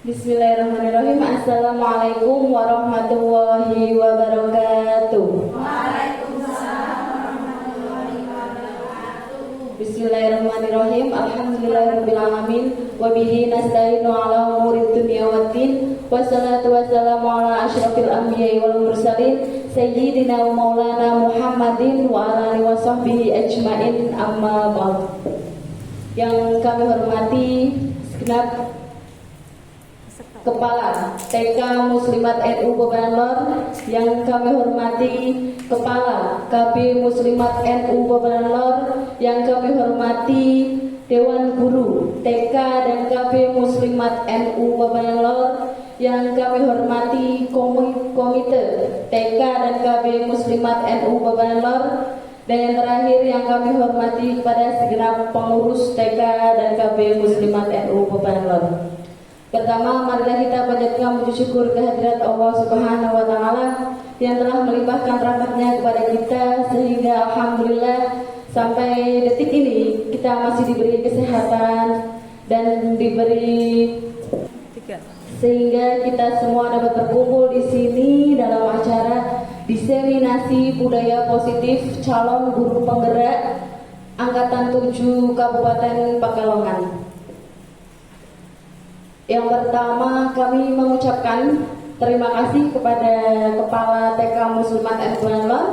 Bismillahirrahmanirrahim. Assalamualaikum warahmatullahi wabarakatuh. Bismillahirrahmanirrahim. Alhamdulillahirabbil alamin wa bihi nasta'inu ala umurid dunya waddin. Wassalatu wassalamu ala asyrafil anbiya'i wal mursalin sayyidina wa maulana Muhammadin wa ala alihi washabbihi ajmain, amma ba'd. Yang kami hormati segenap Kepala TK Muslimat NU Babaran Lor, yang kami hormati Kepala KB Muslimat NU Babaran Lor, yang kami hormati Dewan Guru TK dan KB Muslimat NU Babaran Lor, yang kami hormati Komite TK dan KB Muslimat NU Babaran Lor, dan yang terakhir yang kami hormati kepada segenap pengurus TK dan KB Muslimat NU Babaran Lor. Pertama, marilah kita panjatkan puji syukur kehadirat Allah Subhanahu wa Ta'ala yang telah melimpahkan rahmat-Nya kepada kita, sehingga alhamdulillah sampai detik ini kita masih diberi kesehatan dan diberi sehingga kita semua dapat berkumpul di sini dalam acara diseminasi budaya positif calon guru penggerak angkatan 7 Kabupaten Pekalongan. Yang pertama, kami mengucapkan terima kasih kepada Kepala TK Muslimat NU Babaran Lor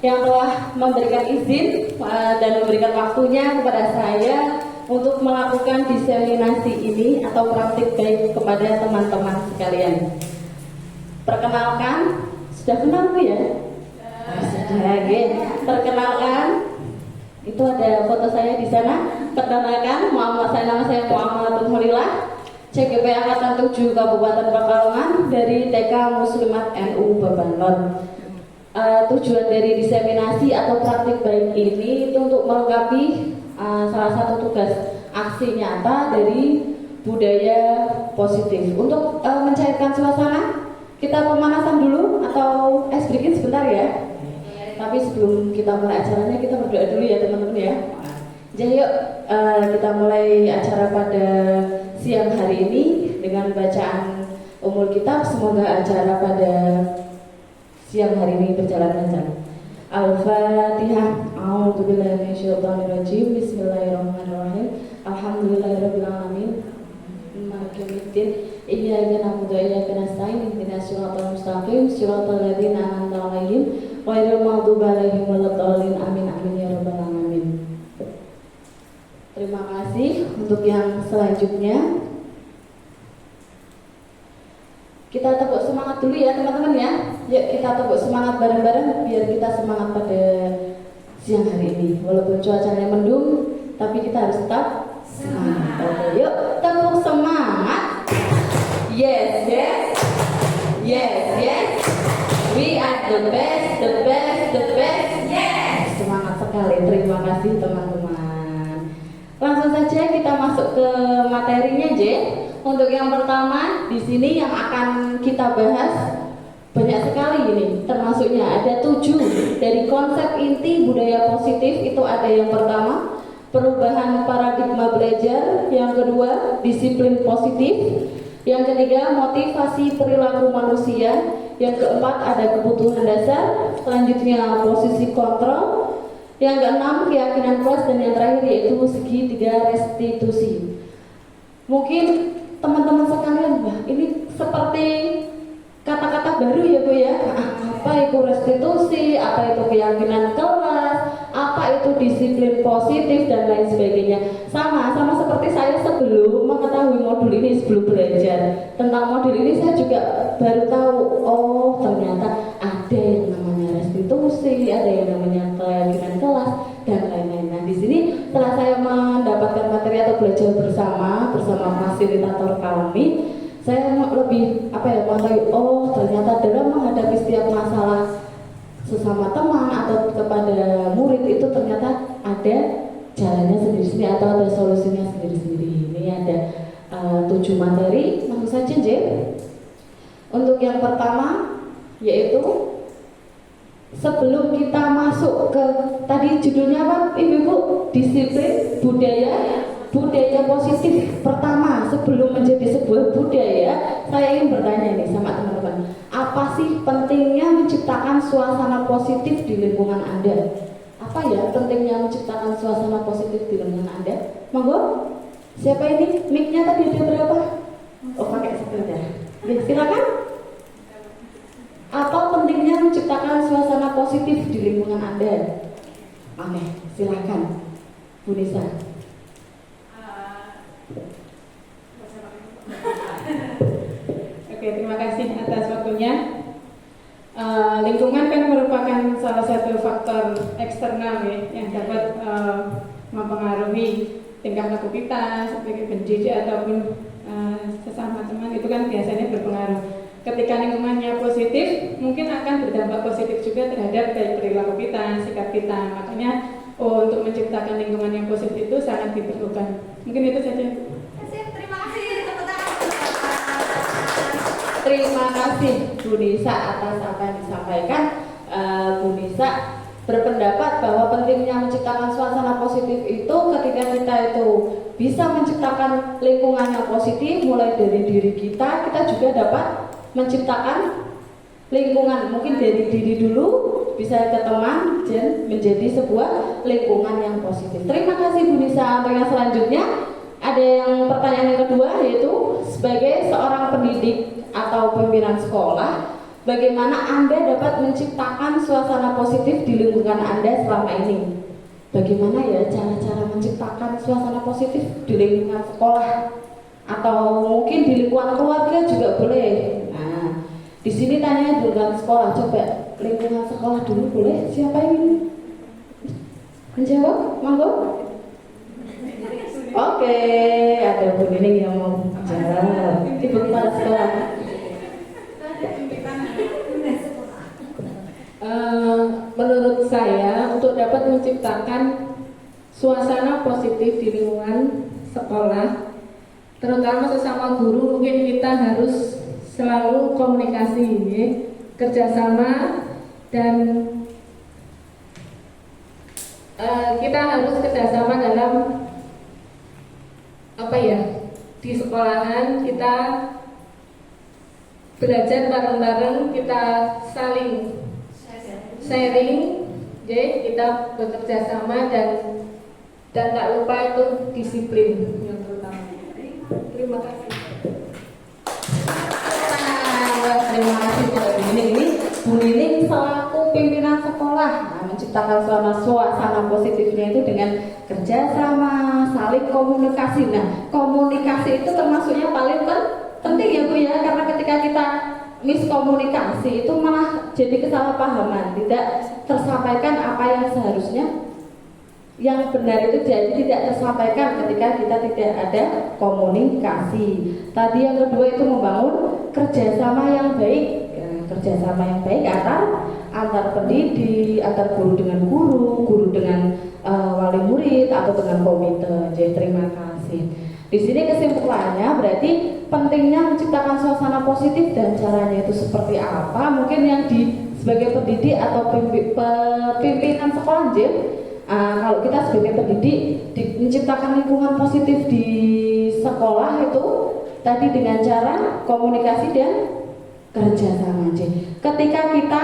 yang telah memberikan izin dan memberikan waktunya kepada saya untuk melakukan diseminasi ini atau praktik baik kepada teman-teman sekalian. Perkenalkan, sudah kenal Bu ya? Sudah, perkenalkan, itu ada foto saya di sana. Perkenalkan, nama saya Muhammad Mulillah, CGP Angkatan 7 Kabupaten Pekalongan dari TK Muslimat NU Babaran Lor. Tujuan dari diseminasi atau praktik baik ini itu untuk melengkapi salah satu tugas aksi nyata dari budaya positif. Untuk mencairkan suasana, kita pemanasan dulu atau es bikin sebentar ya. Tapi sebelum kita mulai acaranya, kita berdoa dulu ya teman-teman ya. Jadi yuk kita mulai acara pada siang hari ini dengan bacaan umul kitab. Semoga acara pada siang hari ini berjalan lancar. Al-Fatihah. A'udzubillahi minasyaitonirrajim. Bismillahirrahmanirrahim. Alhamdulillahirabbil alamin. Maliki yaumiddin. Iyyaka na'budu wa iyyaka nasta'in. Ihdinas siratal mustaqim, siratal ladzina an'amta 'alaihim ghairil maghdubi 'alaihim waladdallin. Amin amin ya rabbal alamin. Terima kasih. Untuk yang selanjutnya, kita tepuk semangat dulu ya teman-teman ya. Yuk kita tepuk semangat bareng-bareng biar kita semangat pada siang hari ini. Walaupun cuacanya mendung, tapi kita harus tetap semangat. Oke, yuk tepuk semangat. Yes, yes, yes, yes. We are the best, the best, the best. Yes. Semangat sekali. Terima kasih teman-teman. Langsung saja kita masuk ke materinya, J. Untuk yang pertama di sini yang akan kita bahas banyak sekali ini, termasuknya ada 7 dari konsep inti budaya positif. Itu ada yang pertama, perubahan paradigma belajar, yang kedua, disiplin positif, yang ketiga, motivasi perilaku manusia, yang keempat, ada kebutuhan dasar, selanjutnya posisi kontrol, yang keenam, keyakinan puas, dan yang terakhir yaitu segitiga restitusi. Mungkin teman-teman sekalian, ini seperti kata-kata baru ya Bu ya. Apa itu restitusi, apa itu keyakinan kelas, apa itu disiplin positif, dan lain sebagainya. Sama seperti saya sebelum mengetahui modul ini, sebelum belajar tentang modul ini, saya juga baru tahu, oh ternyata ada yang namanya restitusi, ada yang namanya keyakinan kelas, dan lain-lain. Nah di sini setelah saya mendapatkan materi atau belajar bersama fasilitator kami, saya lebih mengetahui, oh ternyata dalam menghadapi setiap masalah sesama teman atau kepada murid itu ternyata ada jalannya sendiri-sendiri atau ada solusinya sendiri-sendiri. Ini ada 7 materi, langsung saja J. Untuk yang pertama yaitu sebelum kita masuk ke tadi judulnya apa Ibu-ibu? Disiplin budaya positif. Pertama, sebelum menjadi sebuah budaya, saya ingin bertanya nih sama teman-teman, apa sih pentingnya menciptakan suasana positif di lingkungan Anda? Apa ya pentingnya menciptakan suasana positif di lingkungan Anda? Monggo, siapa ini? Mic-nya tadi ada berapa? Oh, pakai sepeda. Ya, silakan. Apa pentingnya menciptakan suasana positif di lingkungan Anda? Oke, silakan, Bu Nisa. Oke, terima kasih atas waktunya. Lingkungan kan merupakan salah satu faktor eksternal ya, yang dapat mempengaruhi tingkah laku kita sebagai pendidik ataupun sesama teman, itu kan biasanya berpengaruh. Ketika lingkungannya positif, mungkin akan berdampak positif juga terhadap baik perilaku kita, sikap kita. Makanya untuk menciptakan lingkungan yang positif itu sangat diperlukan. Mungkin itu saja. Terima kasih Bu Nisa atas apa yang disampaikan. Bu Nisa berpendapat bahwa pentingnya menciptakan suasana positif itu ketika kita itu bisa menciptakan lingkungan yang positif mulai dari diri kita juga dapat menciptakan lingkungan mungkin dari diri dulu bisa ke teman dan menjadi sebuah lingkungan yang positif. Terima kasih Bu Nisa. Untuk yang selanjutnya ada yang pertanyaan yang kedua, yaitu sebagai seorang pendidik atau pimpinan sekolah, bagaimana Anda dapat menciptakan suasana positif di lingkungan Anda selama ini? Bagaimana ya cara-cara menciptakan suasana positif di lingkungan sekolah atau mungkin di lingkungan keluarga juga boleh. Nah, di sini tanya lingkungan sekolah, coba lingkungan sekolah dulu boleh? Siapa yang ingin menjawab? Monggo. Oke, ada Bu Nining yang mau jawab. Ibu kepala sekolah. Menurut saya, untuk dapat menciptakan suasana positif di lingkungan sekolah, terutama sesama guru, mungkin kita harus selalu komunikasi, ya, kerjasama, dan kita harus kerjasama dalam apa ya, di sekolahan kita belajar bareng-bareng, kita saling sharing, jadi kita bekerja sama dan tak lupa itu disiplin yang terutama. Terima kasih. Terima kasih Bu Nining. Ini Bu Nining selaku pimpinan sekolah, menciptakan suasana positifnya itu dengan kerjasama, saling komunikasi. Nah, komunikasi itu termasuknya paling penting ya Bu ya, karena ketika kita miskomunikasi itu malah jadi kesalahpahaman, tidak tersampaikan apa yang seharusnya yang benar itu jadi tidak tersampaikan ketika kita tidak ada komunikasi. Tadi yang kedua itu membangun kerjasama yang baik, kerjasama yang baik antar pendidik, antar guru dengan guru dengan wali murid atau dengan komite. Jadi terima kasih. Di sini kesimpulannya berarti pentingnya menciptakan suasana positif dan caranya itu seperti apa? Mungkin yang sebagai pendidik atau pimpinan sekolah, kalau kita sebagai pendidik menciptakan lingkungan positif di sekolah itu tadi dengan cara komunikasi dan kerjasama. Ketika kita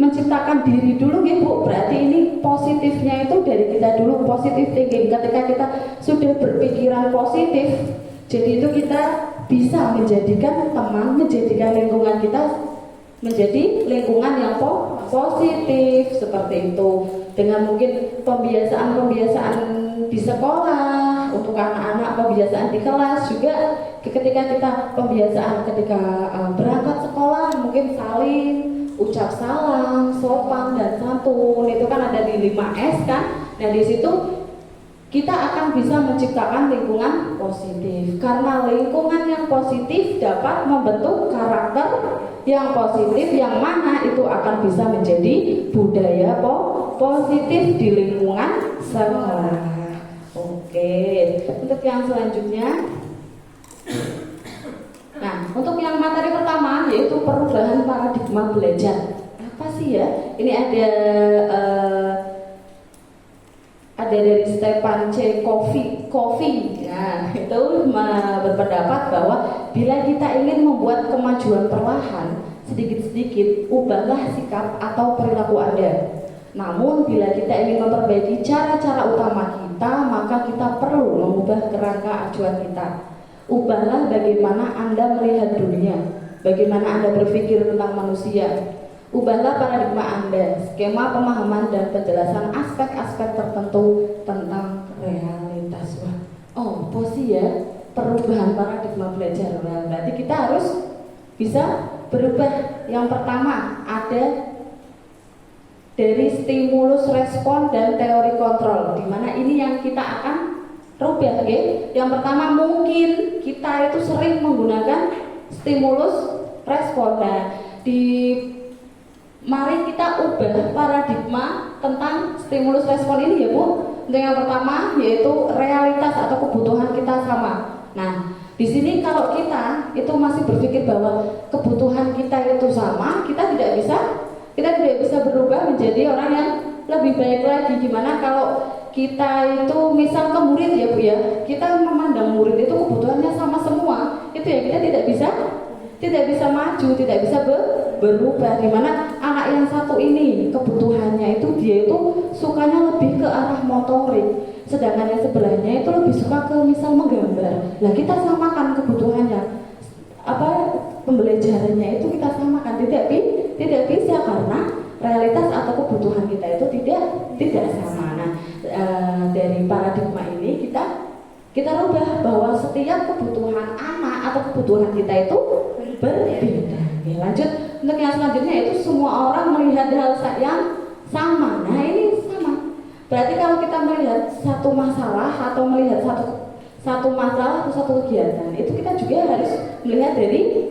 menciptakan diri dulu ya Bu, berarti ini positifnya itu dari kita dulu, positif thinking. Ketika kita sudah berpikiran positif, jadi itu kita bisa menjadikan teman, menjadikan lingkungan kita menjadi lingkungan yang positif seperti itu. Dengan mungkin pembiasaan di sekolah untuk anak-anak, pembiasaan di kelas juga, ketika kita pembiasaan ketika berangkat sekolah mungkin saling ucap salam, sopan dan santun, itu kan ada di 5S kan. Nah di situ kita akan bisa menciptakan lingkungan positif, karena lingkungan yang positif dapat membentuk karakter yang positif, yang mana itu akan bisa menjadi budaya positif di lingkungan sekolah. Oke, untuk yang selanjutnya, nah untuk yang materi pertama yaitu perubahan paradigma belajar. Apa apa sih ya? Ini ada dari Stefan C. Covey. Nah, itu berpendapat bahwa bila kita ingin membuat kemajuan perlahan, sedikit-sedikit ubahlah sikap atau perilaku Anda. Namun bila kita ingin memperbaiki cara-cara utama kita, maka kita perlu mengubah kerangka acuan kita. Ubahlah bagaimana Anda melihat dunia, bagaimana Anda berpikir tentang manusia. Ubahlah paradigma Anda, skema pemahaman dan penjelasan aspek-aspek tertentu tentang realitas. Oh, posisi ya, perubahan paradigma belajar. Berarti kita harus bisa berubah. Yang pertama ada dari stimulus respon dan teori kontrol, di mana ini yang kita akan rubah, okay? Yang pertama mungkin kita itu sering menggunakan stimulus respon. Nah, mari kita ubah paradigma tentang stimulus respon ini ya Bu. Untuk yang pertama yaitu realitas atau kebutuhan kita sama. Nah, di sini kalau kita itu masih berpikir bahwa kebutuhan kita itu sama, kita tidak bisa berubah menjadi orang yang lebih baik lagi. Gimana kalau kita itu misal ke murid ya Bu ya, kita memandang murid itu kebutuhannya sama semua, itu ya kita tidak bisa maju, tidak bisa berubah. Dimana anak yang satu ini kebutuhannya itu dia itu sukanya lebih ke arah motorik, sedangkan yang sebelahnya itu lebih suka ke misal menggambar. Nah, kita samakan kebutuhannya, pembelajarannya itu kita samakan, tidak bisa karena realitas atau kebutuhan kita itu tidak sama. Nah, dari paradigma ini kita rubah bahwa setiap kebutuhan anak atau kebutuhan kita itu berbeda. Oke, lanjut untuk yang selanjutnya itu semua orang melihat hal yang sama. Nah, ini sama. Berarti kalau kita melihat satu masalah atau melihat satu masalah atau satu kegiatan, itu kita juga harus melihat dari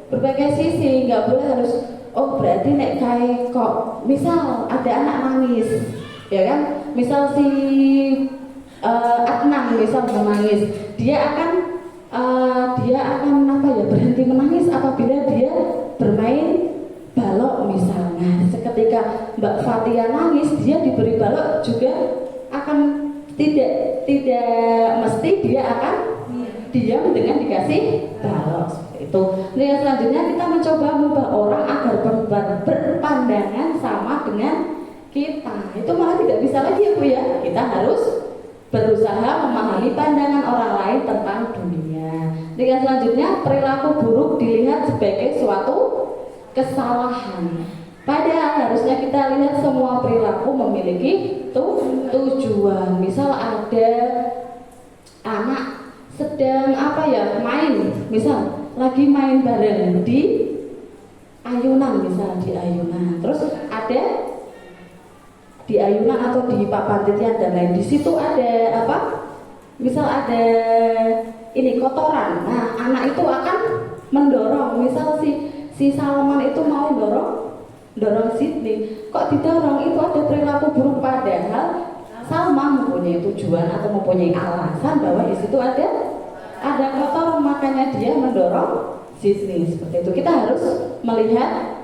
berbagai sisi. Nggak boleh harus berarti nek kayak kok misal ada anak nangis, ya kan? Misal si Adnan misal menangis, dia akan berhenti menangis apabila dia bermain balok misalnya. Seketika Mbak Fatia nangis, dia diberi balok juga akan tidak mesti dia akan diam dengan dikasih balok seperti itu. Nah, yang selanjutnya kita mencoba mengubah orang agar berpandangan sama dengan kita. Itu malah tidak bisa lagi ya Bu ya. Kita harus berusaha memahami pandangan orang lain tentang dunia. Dengan selanjutnya, perilaku buruk dilihat sebagai suatu kesalahan. Padahal harusnya kita lihat semua perilaku memiliki tujuan. Misal ada anak sedang main, misal lagi main bareng di ayunan, terus ada di ayunan atau di papan titian dan lain, di situ ada misal ada ini kotoran. Nah, anak itu akan mendorong, misal si Salman itu mau dorong Sydney, kok didorong, itu ada perilaku buruk. Padahal Salman mempunyai tujuan atau mempunyai alasan bahwa di situ ada kotoran, makanya dia mendorong Sydney seperti itu. Kita harus melihat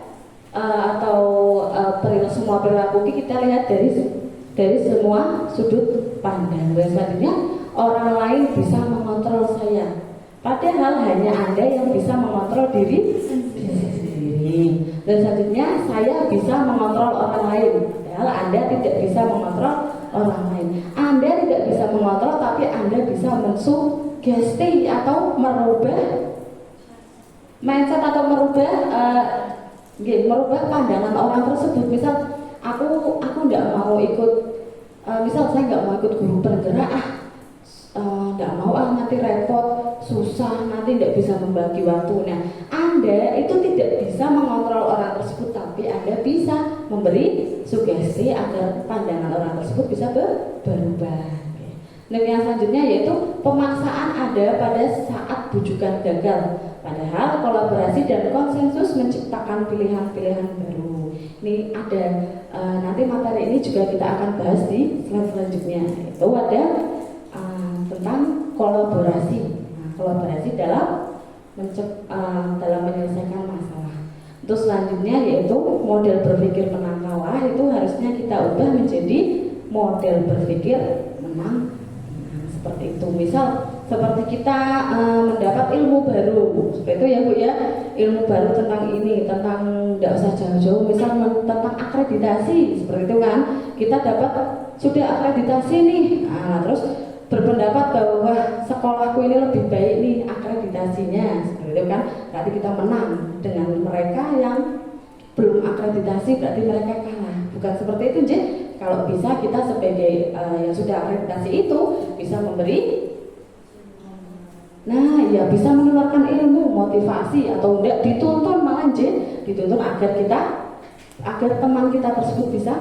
semua perilaku kita lihat dari semua sudut pandang. Dan selanjutnya, orang lain bisa mengontrol saya, padahal hanya Anda yang bisa mengontrol diri sendiri. Dan selanjutnya, saya bisa mengontrol orang lain, padahal Anda tidak bisa mengontrol orang lain. Anda tidak bisa mengontrol, tapi Anda bisa mensugesti atau merubah mindset atau merubah pandangan orang tersebut. Misal aku nggak mau ikut, misal saya nggak mau ikut guru bergerak, nggak mau nanti repot, susah, nanti tidak bisa membagi waktu. Nah, Anda itu tidak bisa mengontrol orang tersebut, tapi Anda bisa memberi sugesti agar pandangan orang tersebut bisa berubah. Nah, yang selanjutnya yaitu pemaksaan ada pada saat bujukan gagal. Padahal kolaborasi dan konsensus menciptakan pilihan-pilihan baru. Ini ada nanti materi ini juga kita akan bahas di slide selanjutnya. Itu ada tentang kolaborasi. Nah, kolaborasi dalam menyelesaikan masalah. Untuk selanjutnya yaitu model berpikir menang kalah itu harusnya kita ubah menjadi model berpikir menang. Seperti itu, misal seperti kita mendapat ilmu baru, seperti itu ya Bu ya, ilmu baru tentang ini, tentang tidak usah jauh-jauh, misal tentang akreditasi, seperti itu kan, kita dapat sudah akreditasi nih, nah, terus berpendapat bahwa sekolahku ini lebih baik nih akreditasinya, seperti itu kan, berarti kita menang dengan mereka yang belum akreditasi, berarti mereka kalah, bukan seperti itu, J. Kalau bisa kita sebagai yang sudah akreditasi itu bisa memberi, nah ya bisa menularkan ilmu, motivasi atau enggak dituntun malah dituntun agar teman kita tersebut bisa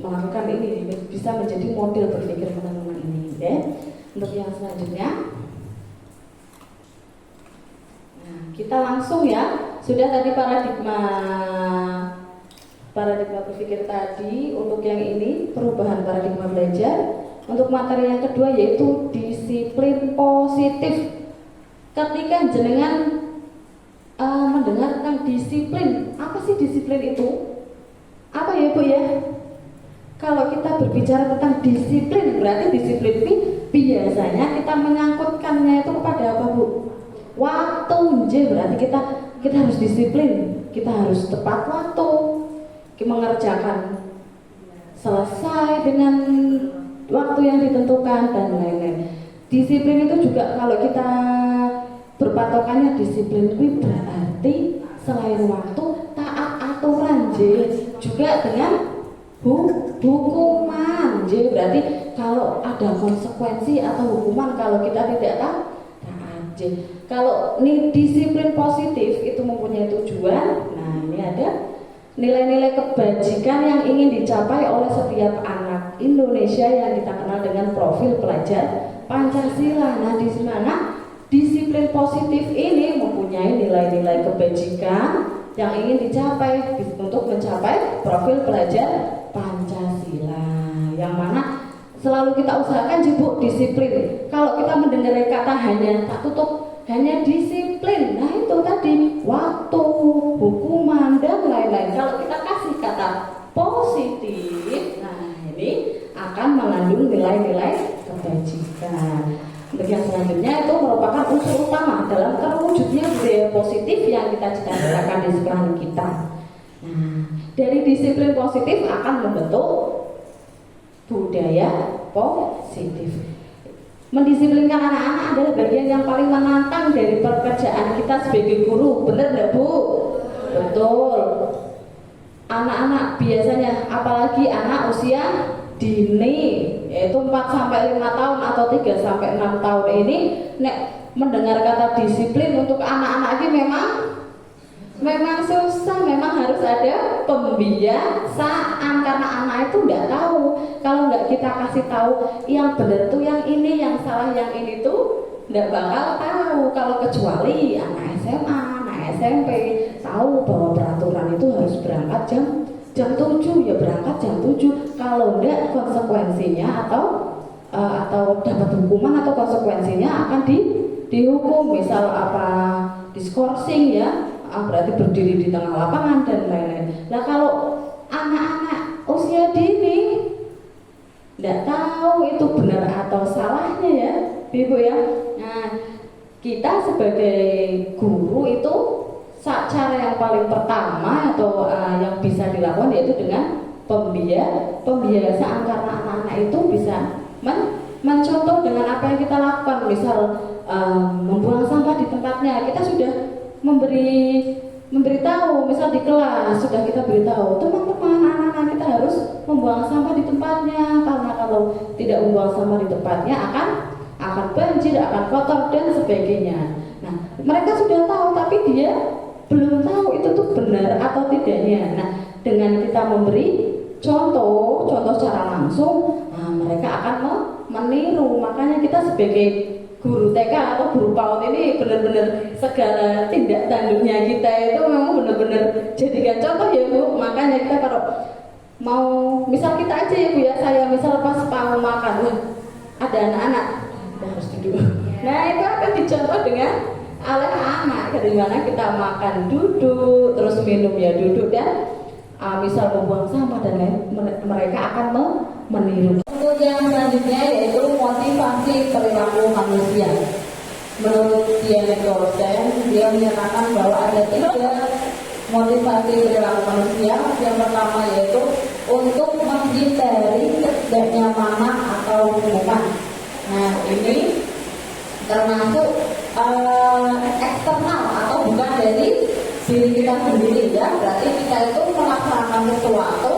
melakukan ini, bisa menjadi model berpikir teman-teman ini. Ya. Untuk yang selanjutnya, nah kita langsung ya, sudah tadi paradigma berpikir tadi. Untuk yang ini perubahan paradigma belajar. Untuk materi yang kedua yaitu disiplin positif. Ketika jenengan mendengar tentang disiplin, apa sih disiplin itu? Apa ya Bu ya? Kalau kita berbicara tentang disiplin, berarti disiplin ini biasanya kita menyangkutkannya itu kepada apa Bu? Waktu, berarti kita harus disiplin, kita harus tepat waktu, mengerjakan selesai dengan waktu yang ditentukan dan lain-lain. Disiplin itu juga kalau kita berpatokannya disiplin itu berarti selain waktu taat aturan, juga dengan hukuman, berarti kalau ada konsekuensi atau hukuman kalau kita tidak taat. Kalau ini disiplin positif itu mempunyai tujuan. Nah ini ada nilai-nilai kebajikan yang ingin dicapai oleh setiap anak Indonesia yang kita kenal dengan profil pelajar Pancasila. Nah, di mana disiplin positif ini mempunyai nilai-nilai kebajikan yang ingin dicapai untuk mencapai profil pelajar Pancasila. Yang mana selalu kita usahakan Bu disiplin. Kalau kita mendengar kata hanya tak tutup hanya disiplin, nah itu tadi waktu, hukuman dan lain-lain. Kalau kita kasih kata positif, nah ini akan mengandung nilai-nilai kebajikan. Untuk yang selanjutnya itu merupakan unsur utama dalam terwujudnya budaya positif yang kita cita-citakan di sekolah kita. Nah, dari disiplin positif akan membentuk budaya positif. Mendisiplinkan anak-anak adalah bagian yang paling menantang dari pekerjaan kita sebagai guru. Benar nggak Bu? Betul. Anak-anak biasanya, apalagi anak usia dini, yaitu 4-5 tahun atau 3-6 tahun ini, mendengar kata disiplin untuk anak-anak ini memang susah, memang harus ada pembiasaan karena anak itu nggak tahu. Kalau nggak kita kasih tahu yang benar tuh yang ini, yang salah yang ini tuh nggak bakal tahu. Kalau kecuali anak SMA, anak SMP tahu bahwa peraturan itu harus berangkat jam 7 ya berangkat jam 7. Kalau nggak konsekuensinya atau dapat hukuman atau konsekuensinya akan dihukum, misal apa diskorsing ya. Berarti berdiri di tengah lapangan dan lain-lain. Nah kalau anak-anak usia dini tidak tahu itu benar atau salahnya ya Ibu ya. Nah kita sebagai guru itu cara yang paling pertama atau yang bisa dilakukan yaitu dengan pembiasaan, karena anak-anak itu bisa mencontoh dengan apa yang kita lakukan. Misal membuang sampah di tempatnya, kita sudah memberitahu, misal di kelas sudah kita beritahu teman-teman, anak-anak kita harus membuang sampah di tempatnya, karena kalau tidak membuang sampah di tempatnya akan banjir, akan kotor dan sebagainya. Nah mereka sudah tahu tapi dia belum tahu itu tuh benar atau tidaknya. Nah dengan kita memberi contoh secara langsung, nah, mereka akan meniru. Makanya kita sebagai guru TK atau guru PAUD ini benar-benar segala tindak tanduknya kita itu memang benar-benar jadikan contoh ya Bu. Makanya kita kalau mau, misal kita aja ya Bu ya, saya misal pas mau makan, ada anak-anak, kita harus duduk. Nah itu akan dicontoh dengan Aleh anak, dimana kita makan duduk, terus minum ya duduk dan misal membuang sampah dan lain, mereka akan meniru. Untuk yang selanjutnya yaitu motivasi perilaku manusia. Menurut Diana Goldstein, dia menyatakan bahwa ada 3 motivasi perilaku manusia. Yang pertama yaitu untuk menghindari ketidaknyamanan atau hukuman. Nah, ini termasuk eksternal atau bukan dari diri kita sendiri ya. Berarti kita itu melaksanakan sesuatu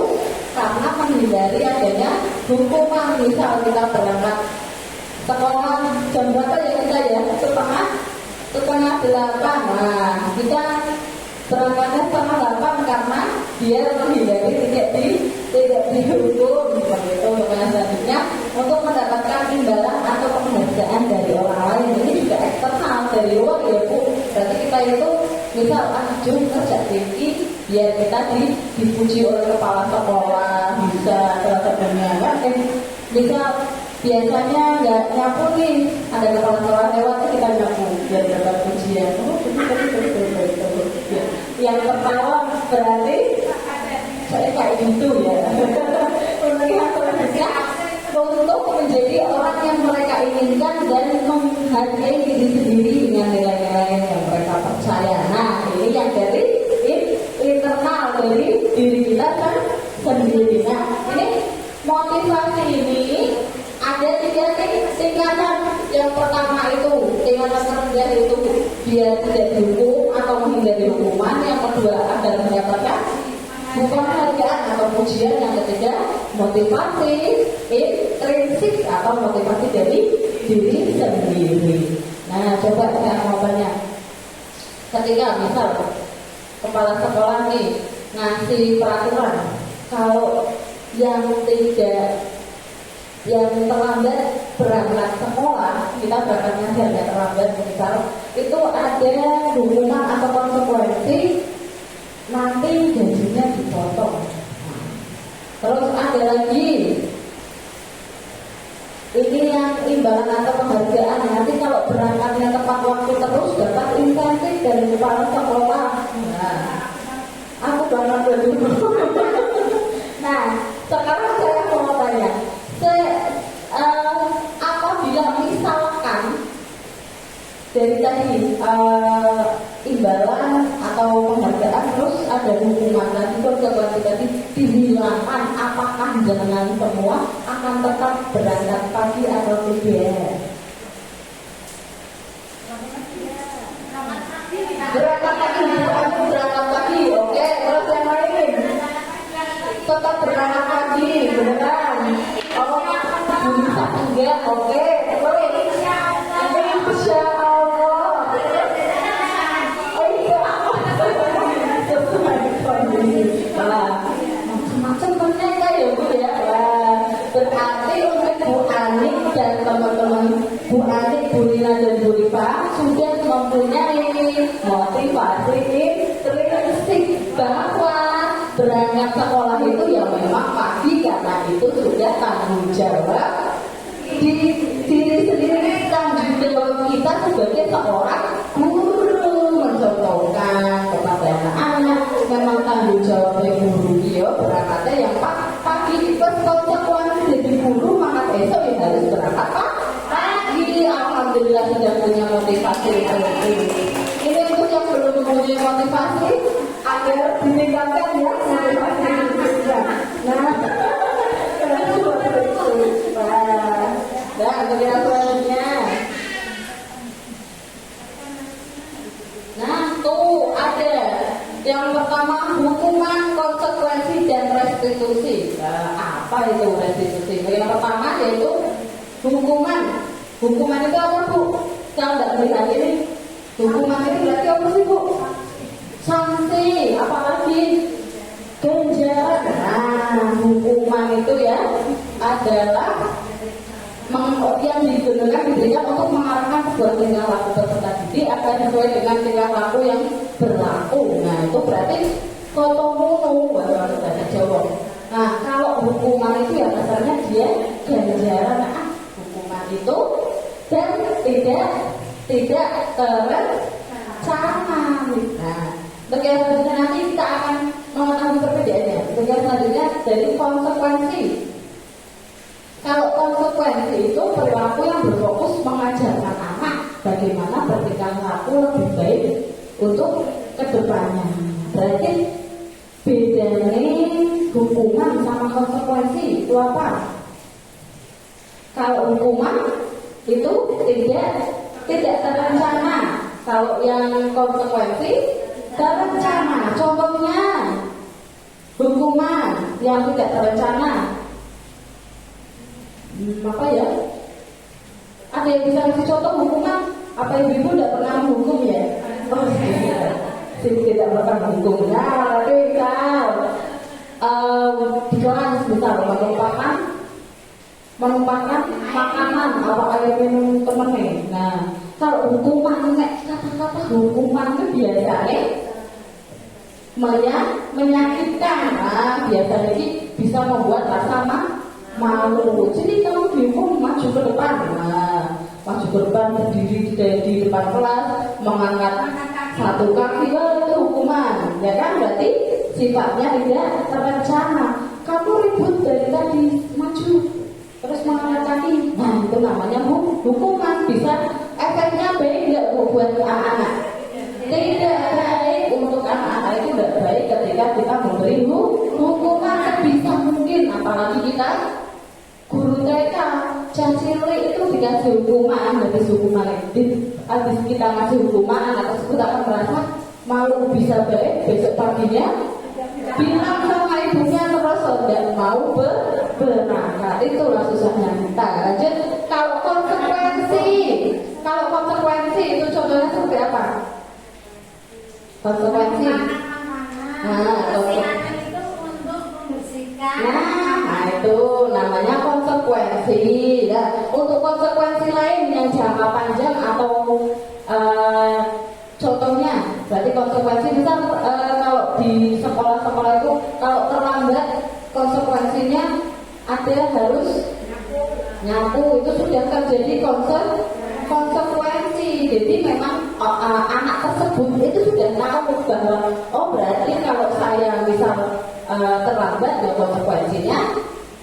karena menghindari adanya hukuman. Misal kita berangkat sekolah jam berapa ya kita ya? setengah 8. Nah, kita berangkatnya setengah 8 karena biar menghindari tidak dihukum seperti itu. Kemudian selanjutnya untuk mendapatkan imbalan atau penghargaan dari orang lain, ini juga eksternal dari luar ya Bu. Berarti kita itu misal jum kerja tinggi biar kita dipuji oleh kepala sekolah, bisa terhadapnya kan? Misal biasanya nggak nyapu nih, ada kepala sekolah lewat kita nyapu biar dapat pujian. Yang pertama berarti saya kayak gitu ya. Melihat mereka untuk menjadi orang yang mereka inginkan dan menghargai diri sendiri dengan nilai-nilai yang mereka percaya. Nah, ini yang dari internal dari diri kita kan sendiri. Nah, ini motivasi ini ada 3 tingkatan. Yang pertama itu tingkatan rendah itu biar tidak dihukum atau menghindari hukuman. Yang kedua adalah mendapatkan penghargaan atau pujian. Yang ketiga motivasi intrinsik atau motivasi dari diri sendiri. Nah, coba saya mau tanya, ketika misal kepala sekolah nih ngasih peraturan kalau yang terlambat berangkat sekolah, kita berangkatnya agak terlambat misal, itu ada hukuman atau konsekuensi, nanti gajinya dipotong. Terus ada lagi ini yang imbalan atau penghargaan, nanti kalau berangkatnya tepat waktu terus dapat insentif dari kepala sekolah. Nah, aku berangkat dulu. Nah, sekarang saya mau tanya, apabila misalkan dari tadi imbalan atau penghargaan terus ada hukuman dan konsekuensi tadi dihilangkan, apakah jangan semua akan tetap berangkat pagi atau tidak? Berangkat pagi, aku berangkat pagi, oke. Terus yang lain tetap berangkat pagi, beneran? Oh, bisa enggak, oke. Terus ini Masya Allah. Oh iya, macam-macam ternyata ya Bu ya. Berarti untuk Bu Anik dan teman-teman Bu Anik, Bu Lina dan Bu Rifa sudah mempunyai motivasi intrinsik bahwa berangkat sekolah itu ya memang pagi karena itu sudah tanggung jawab diri sendiri, tanggung jawab kita sebagai seorang guru mencontohkan kepada anak-anak. Memang tanggung jawab guru dia berangkatnya yang pagi, konsekuensi jadi guru maka esok ya harus berangkat pagi. Alhamdulillah sudah punya motivasi itu. Ini untuk yang belum mempunyai motivasi agar ditingkatkan ya motivasi itu. Nah, dan kemudian selanjutnya, nah tuh ada yang pertama hukuman, konsekuensi dan restitusi. Apa itu restitusi? Yang pertama yaitu hukuman. Hukuman itu apa Bu? Kalau tidak melihat ini, hukuman itu berarti apa sih Bu? Sanksi, apalagi ganjaran. Nah, hukuman itu ya adalah yang diberikan untuk mengarahkan sebuah tingkah laku peserta didik agar sesuai dengan tingkah laku yang berlaku. Nah, itu berarti kotomono bahasa Jawa. Nah, kalau hukuman itu ya dasarnya dia ganjaran. Hukuman itu dan tidak ancaman. Nah, bagian selanjutnya nanti kita akan mengetahui perbedaannya. Bagian selanjutnya dari konsekuensi. Kalau konsekuensi itu perilaku yang berfokus mengajarkan anak bagaimana bertingkah laku lebih baik untuk kedepannya. Berarti bedanya hukuman sama konsekuensi itu apa? Kalau hukuman itu tidak terencana. Kalau yang konsekuensi terencana. Contohnya hukuman yang tidak terencana. Apa ya? Ada yang bisa kasih contoh hukuman? Apa ibu tidak pernah menghukum ya? Oh, tidak pernah menghukum. Nah, tapi misal di kelas misal menumpahkan makanan atau air minum temennya. Nah, kalau hukuman, kata-kata hukuman itu biasanya menyakitkan. Nah, biasanya ini bisa membuat rasa malu. Jadi kamu dihukum maju ke depan. Nah, maju ke depan berdiri di depan kelas, mengangkat satu kaki, itu hukuman. Ya kan, berarti sifatnya tidak terencana. Kamu ribut dari tadi, maju terus mengangkat kaki. Nah, itu namanya hukuman. Bisa efeknya baik nggak buat anak-anak? Tidak baik untuk anak-anak. Itu tidak baik ketika kita memberi hukuman. Bisa mungkin, apalagi kita guru TK Cacilik itu dikasih hukuman, habis hukuman habis kita ngasih hukuman, anak tersebut akan merasa malu. Bisa baik besok paginya bilang sama ibunya terus tidak mau berangkat. Itulah susahnya kita. Lanjut, kalau konsekuensi itu contohnya seperti apa? Konsekuensi. Nah, itu namanya konsekuensi. Nah, untuk konsekuensi lain yang jangka panjang atau contohnya, berarti konsekuensi misal kalau di sekolah-sekolah itu kalau terlambat konsekuensinya ada harus nyapu. Itu sudah terjadi konsekuensi. Jadi memang anak tersebut itu sudah tahu bahwa oh berarti kalau saya misal terlambat ya konsekuensinya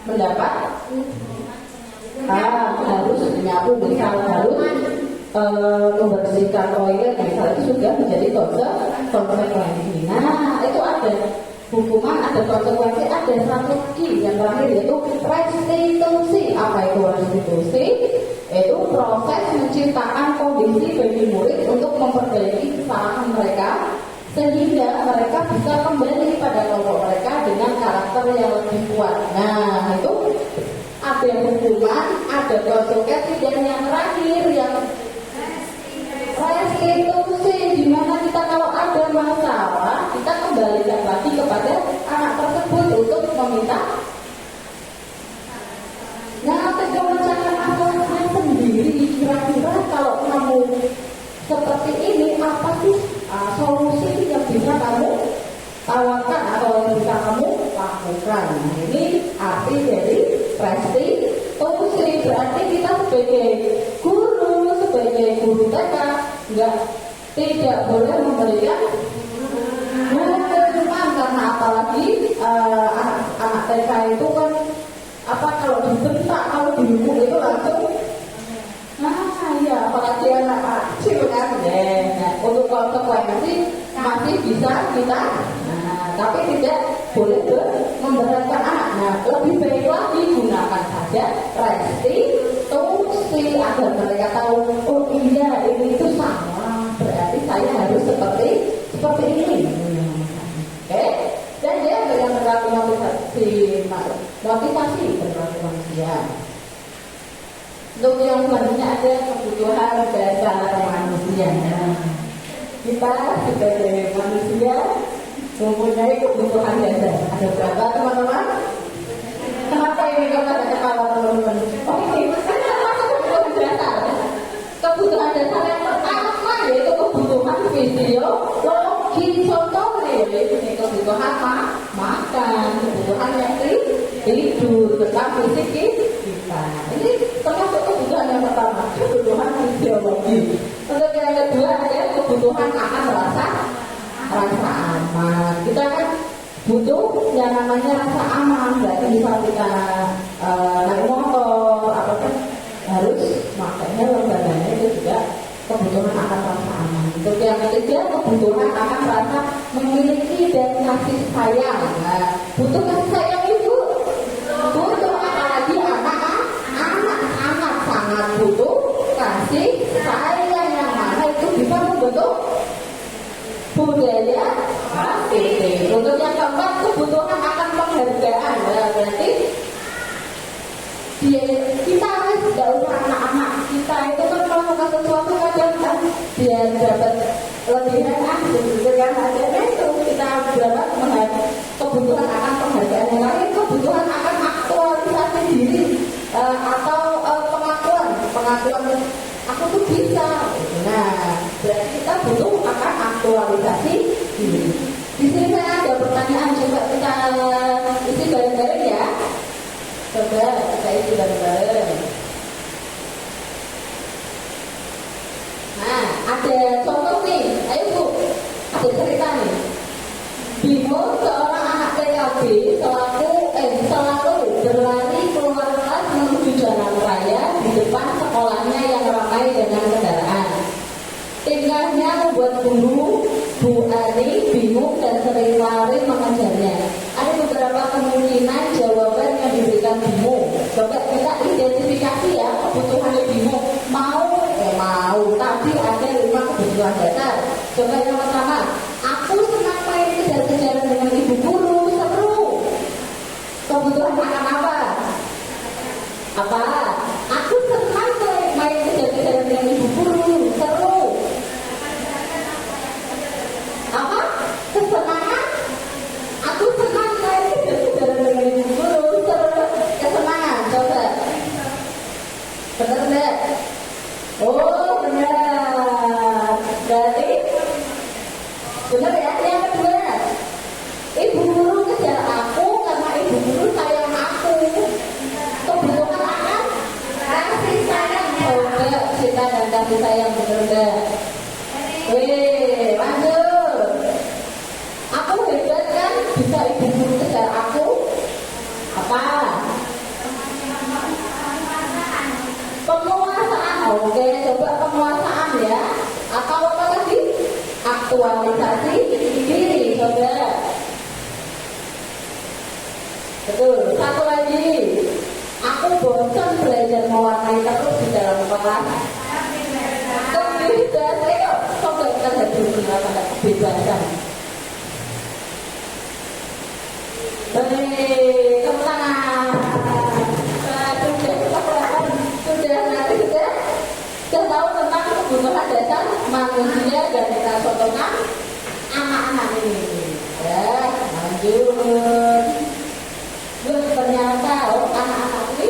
mendapat harus nyapu, misal harus membersihkan toilet, misal itu sudah menjadi konsekuensi. Nah, itu ada hukuman, ada konsekuensi, ada satu lagi yang terakhir yaitu restitusi. Apa itu restitusi? Itu proses menciptakan kondisi bagi murid untuk memperbaiki kesalahan mereka sehingga mereka bisa kembali pada kelompok mereka dengan karakter yang lebih kuat. Nah, itu ada hukuman, ada konsekuensi, dan yang terakhir yang restitusi, di mana kita kalau ada masalah kita kembalikan lagi kepada anak tersebut untuk meminta. Nah, kebijakan masalahnya sendiri, kira-kira kalau kamu seperti ini apa sih solusi yang bisa kamu tawarkan atau yang bisa kamu lakukan? Nah, ini arti dari restitusi. Berarti kita sebagai guru TK tidak boleh memberikan hukuman, karena apalagi anak TK itu kan kalau dibentak, kalau dihukum itu langsung apalagi anak kecil kan. Nah, untuk konsekuensi masih bisa kita, tapi tidak boleh memberatkan anak. Nah, lebih baik lagi gunakan saja restitusi agar mereka tahu, oh iya ini itu salah, berarti saya harus seperti ini. Oke? Dan dia yang berlaku motivasi berlaku manusia. Untuk yang selanjutnya ada kebutuhan dasar manusia. Kita sebagai manusia mempunyai kebutuhan dasar. Ada berapa teman-teman? Kenapa ini kepada kepala teman-teman? Oh ini kebutuhan dasar. Kebutuhan dasar yang pertama yaitu kebutuhan fisiologi. Contohnya yaitu kebutuhan makan, kebutuhan yang tidur, tentang fisik kita. Ini termasuk kebutuhan yang pertama, kebutuhan fisiologi. Untuk yang kedua ada kebutuhan kebutuhan akan rasa aman. Kita kan butuh yang namanya rasa aman. Berarti misal kita naik motor, apa kan harus pakai helm dan lainnya, itu juga kebutuhan akan rasa aman. Untuk yang ketiga, kebutuhan akan rasa memiliki dan kasih sayang. Nah, butuh kasih sayang itu butuh, apalagi anak sangat butuh kasih sayang, yang mana itu bisa membentuk budaya positif. Untuk yang keempat, kebutuhan akan penghargaan. Nah, berarti kita harus tidak usah anak-anak kita itu kan kalau melakukan sesuatu kadang kan biar dapat lebihan gitu kan, akhirnya itu kita berapa kebutuhan akan penghargaan. Yang lain kebutuhan akan aktualisasi diri atau pengakuan aku tuh bisa. Nah, berarti kita butuh akan aktualisasi diri. Di sini saya ada pertanyaan, coba kita isi bareng-bareng ya. Coba kita isi bareng-bareng. Nah, ada contoh nih. Ayo Bu, ada cerita nih. Bimo, seorang anak PKB, selalu berlari keluar kelas menuju jalan raya di depan sekolahnya yang ramai dengan kendaraan. Tingkahnya membuat guru Bu Ani bingung dan sering lari mengejarnya. Ada beberapa kemungkinan jawaban yang diberikan Bimo. Coba kita identifikasi ya kebutuhannya Bimo. Mau, tapi ada 5 kebutuhan dasar. Coba yang pertama, aku senang main kejar-kejaran dengan ibu guru, seru. Kebutuhan akan apa? Aku senang main kejar-kejaran dengan ibu guru, seru. Apa? Kesenangan? Aku senang main kejar-kejaran dengan ibu guru, seru. Kesenangan, coba. Benar enggak? Oh, benar. Berarti benar ya. Yang kedua, ibu guru kejar aku karena ibu guru sayang aku. Kebutuhan akan kasih sayang. Coba cinta dan kasih sayang, benar enggak? Lanjut. Aku hebat kan, bisa ibu guru kejar aku. Apa? Penguasaan. Oke, coba penguasaan ya. Atau apa lagi? Aktualisasi diri. Coba. Betul. Satu lagi. Aku bosan belajar mewarnai terus di dalam kelas. Kebebasan. Ayo, coba kita lihat dulu pada kebebasan. Baik, tepuk tangan. Sudah tahu tentang kebutuhan dasar manusia dan kita contohkan anak-anak ini. Ya, lanjut. Ternyata anak-anak ini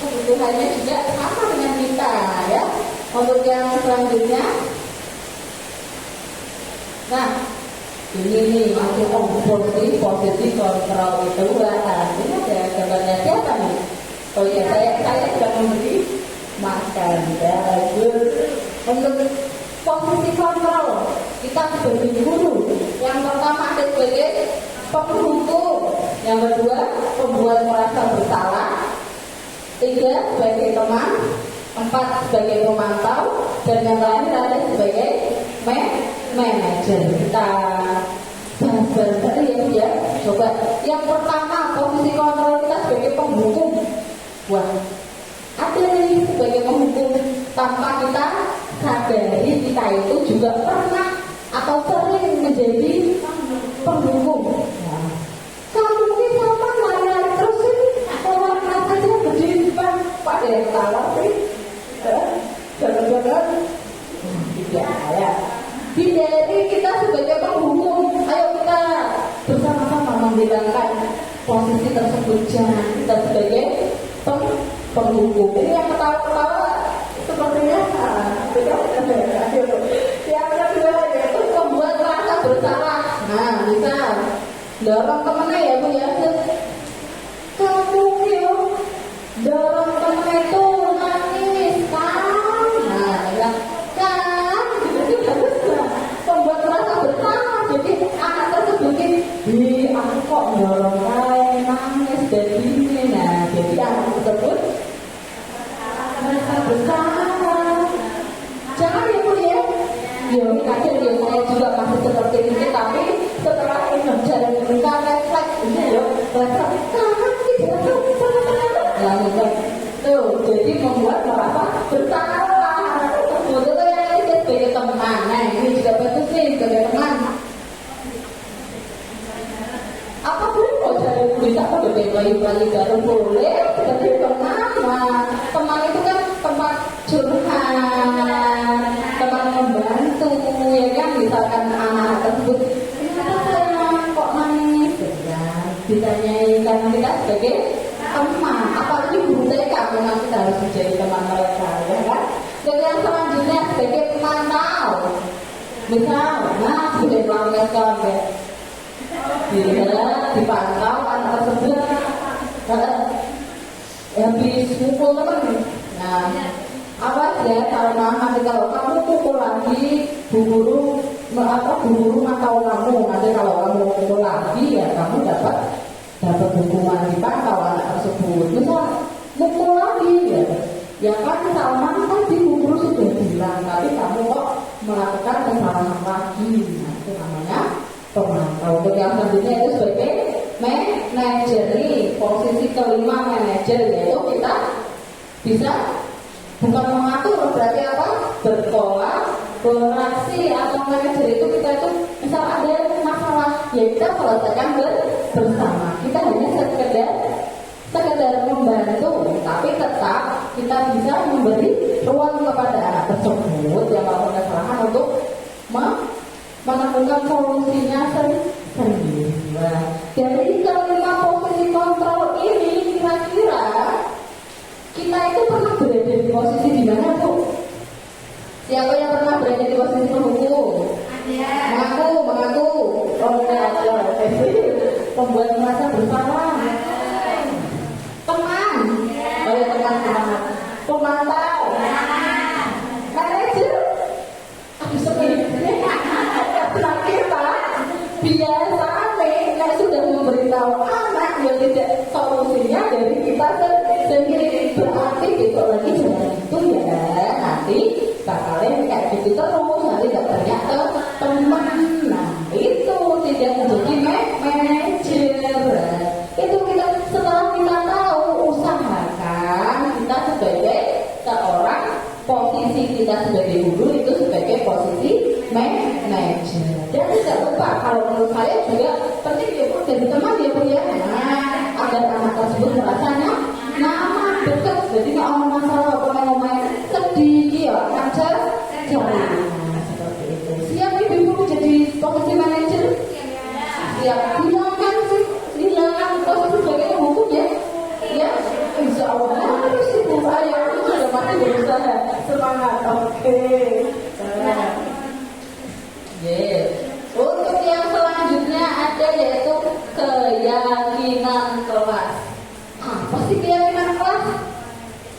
kebutuhannya juga sama dengan kita ya. Untuk yang selanjutnya, nah ini nih masih posisi kontrol itu. Ini ada gambarnya siapa nih? Oh ya, saya sudah memberi makan. Untuk posisi kontrol kita sebagai guru, yang pertama ada sebagai penghukum, yang kedua pembuat merasa bersalah, 3 sebagai teman, 4 sebagai pemantau, dan yang lain ada sebagai manajer. Kita bahas ya. Coba yang pertama posisi kontrol kita sebagai penghukum. Wah, ada nih sebagai penghukum tanpa kita sadari kita itu juga pernah atau sering menjadi penghukum. Nah, kalau mungkin sama lari terus ini orang aja berdiri di depan pada yang salah sih, jangan-jangan tidak ya. Hindari kita sebagai penghukum. Ayo kita bersama-sama menghilangkan posisi tersebut. Jangan kita sebagai penghukum. Ini yang ketawa-ketawa sepertinya yang kedua yaitu membuat rasa bersalah. Nah, misal dorong temennya ya Bu ya, kamu yuk dorong temennya itu nangis kan. Nah, bilang kan gitu bagus. bersalah. Jangan ya Bu ya. Ya kadang ya saya juga masih seperti ini, tapi setelah ini jalan mereka refleks ini ya, refleks sangat tidak lalu tuh jadi membuat merasa bersalah. Kemudian yang ini sebagai teman, nah ini juga bagus nih sebagai teman. Apa boleh kok jadi bisa kok balik-balik baru boleh sebagai teman. Nah, teman itu kan tempat curhat, teman membantu, ya kan, misalkan anak tersebut kenapa sayang kok nangis, ya ditanyai karena kita sebagai teman, apalagi guru TK memang kita harus menjadi teman mereka, ya kan. Dan yang selanjutnya sebagai pemantau, misal, nah sudah melanggar ya, dipantau anak tersebut habis pukul teman. Nah, awas ya nanti kalau kamu pukul lagi bu guru mantau kamu, nanti kalau kamu pukul lagi ya kamu dapat hukuman, dipantau anak tersebut. Misal pukul lagi ya kan kesalahan kan di bu guru sudah bilang, tapi kamu kok melakukan kesalahan lagi. Nah, itu namanya pemantau. Yang selanjutnya itu sebagai manajer nih, posisi kelima manajer, yaitu kita bisa bukan mengatur, berarti apa? Berkolaborasi. Atau manajer itu kita itu misal ada masalah ya kita selesaikan bersama. Kita hanya sekedar membantu, tapi tetap kita bisa memberi ruang kepada anak tersebut yang melakukan kesalahan untuk menemukan solusinya sendiri. Nah, dari kelima posisi kontrol ini kira-kira kita itu pernah berada di posisi di mana tuh? Siapa yang pernah berada di posisi pembuku? Mengaku. Oh ya, membuat merasa bersalah. Teman. Oh ya teman. Pemantau. Manajer. Aduh sebenarnya kita biasanya sudah memberitahu anak yang tidak solusinya dari kita sendiri, berarti besok lagi jangan itu ya, nanti bakalnya kayak gitu terus, nanti gak banyak ke teman. Nah itu tidak menjadi manajer. Itu kita setelah kita tahu, usahakan kita sebagai seorang posisi kita sebagai guru itu sebagai posisi manajer. Dan tidak lupa kalau menurut saya juga penting ya Bu, jadi teman ya Bu ya. Nah, agar anak tersebut merasa nyaman, dekat. Jadi kalau masalah pemain sedih ya kan seperti itu. Siap Ibu jadi posisi manajer? Siap. Hilangkan posisi sebagai pembuku ya. Ya, insya Allah harus Ibu. Ayo sudah pasti berusaha. Semangat. Oke. Untuk yang selanjutnya ada yaitu keyakinan kelas. Apa sih keyakinan kelas?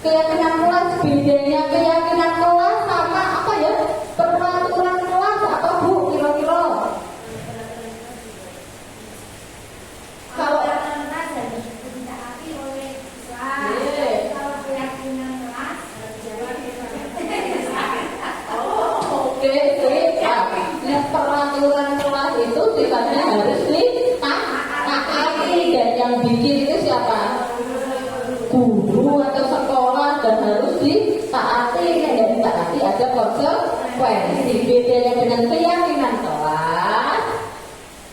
Keyakinan kelas, bedanya keyakinan kelas sama apa ya? Peraturan kelas apa Bu kira-kira? Kalau kelas harus ditaati oleh kelas. Kalau keyakinan kelas oke. Nah, peraturan kelas itu sifatnya harus ditaati, dan yang bikin itu siapa? Guru atau sekolah, dan harus ditaati. Yang ditaati ada konsekuensi. Bedanya dengan keyakinan kelas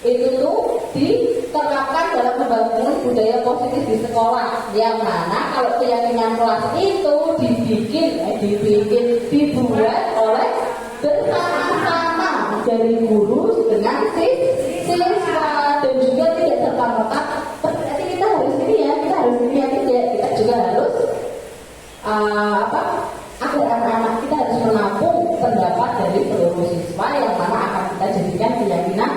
itu tuh diterapkan dalam membangun budaya positif di sekolah, yang mana kalau keyakinan kelas itu dibuat oleh bersama-sama dari guru dengan siswa, dan juga tidak serta-merta berarti kita harus ini ya, kita juga harus agar anak-anak kita harus menampung pendapat dari seluruh siswa yang mana akan kita jadikan keyakinan.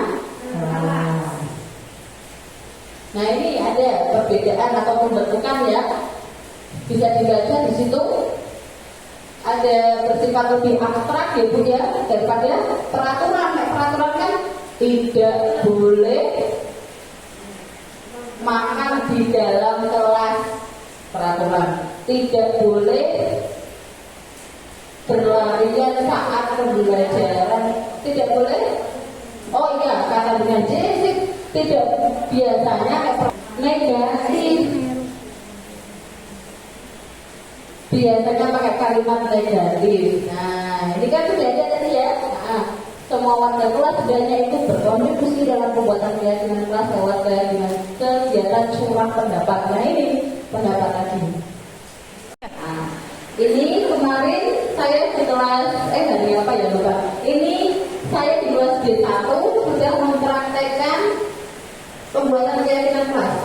Nah ini ada perbedaan atau pembentukan ya, bisa dibaca di situ. Ada bersifat lebih abstrak ya Bu ya, daripada peraturan. Peraturan kan tidak boleh makan di dalam kelas, peraturan tidak boleh berlarian saat pembelajaran tidak boleh. Oh iya, kata dengan Jesik tidak biasanya negatif, biasanya pakai kalimat negatif. Nah ini kan sudah ada tadi ya. Nah, semua warga kelas sebenarnya itu berkontribusi dalam pembuatan keyakinan kelas lewat kegiatan curah pendapat. Nah ini pendapat tadi. Nah, ini kemarin saya di kelas hari apa ya lupa. Ini saya di kelas B1 sudah mempraktekkan pembuatan keyakinan kelas.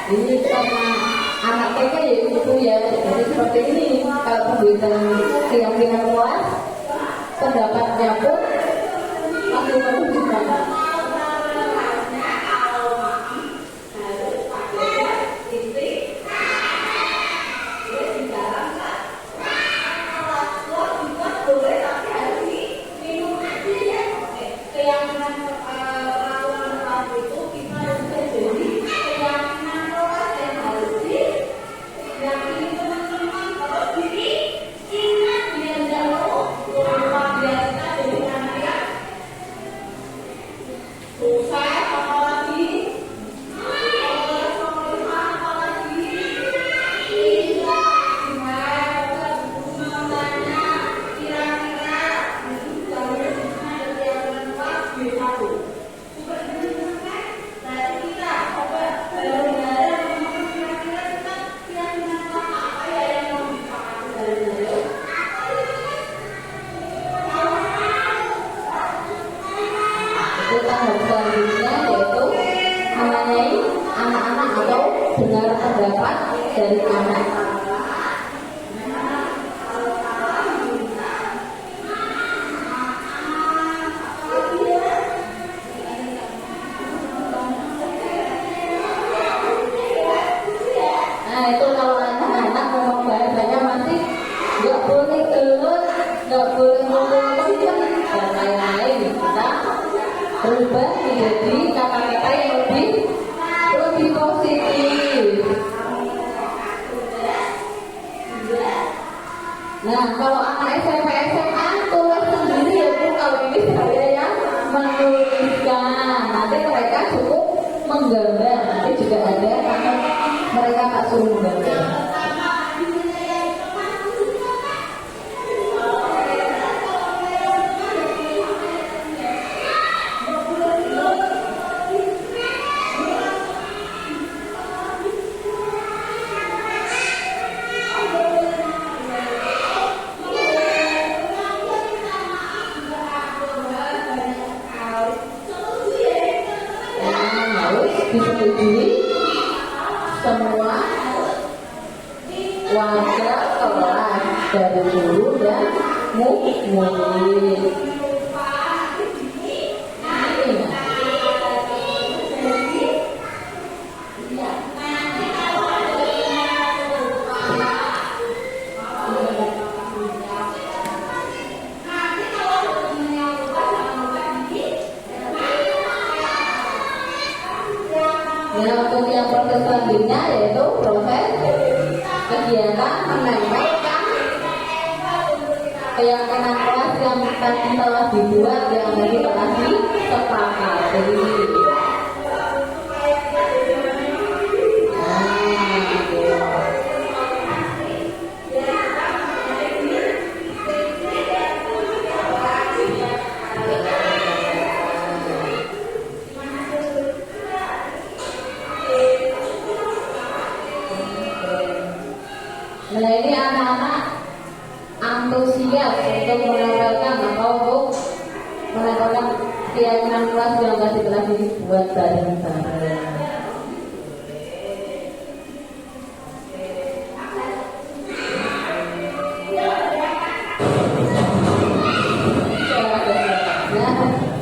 Ini sama anak TK ya itu ya, jadi seperti ini kalau pembuatan keyakinan kelas pendapatnya pun masih menunjukkan. Selanjutnya yaitu mengenai anak-anak atau dengar pendapat dari anak. Nah itu kalau anak-anak ngomong bahasanya masih nggak boleh gelut, nggak boleh ngomong kenceng dan lain-lain, kita berubah menjadi kata-kata yang lebih positif. Nah kalau anak SMP SMA tulis sendiri ya Bu, kalau ini saya yang menuliskan, nanti mereka cukup menggambar, nanti juga ada karena mereka tak suruh menggambar. Disetujui semua warga kelas dari guru dan murid. Nah, untuk yang proses selanjutnya yaitu proses kegiatan menempelkan keyakinan kelas yang tadi telah dibuat yang tadi telah disepakati. Nah ini anak-anak antusias untuk menempelkan atau untuk menempelkan keyakinan kelas yang tadi telah dibuat bareng-bareng.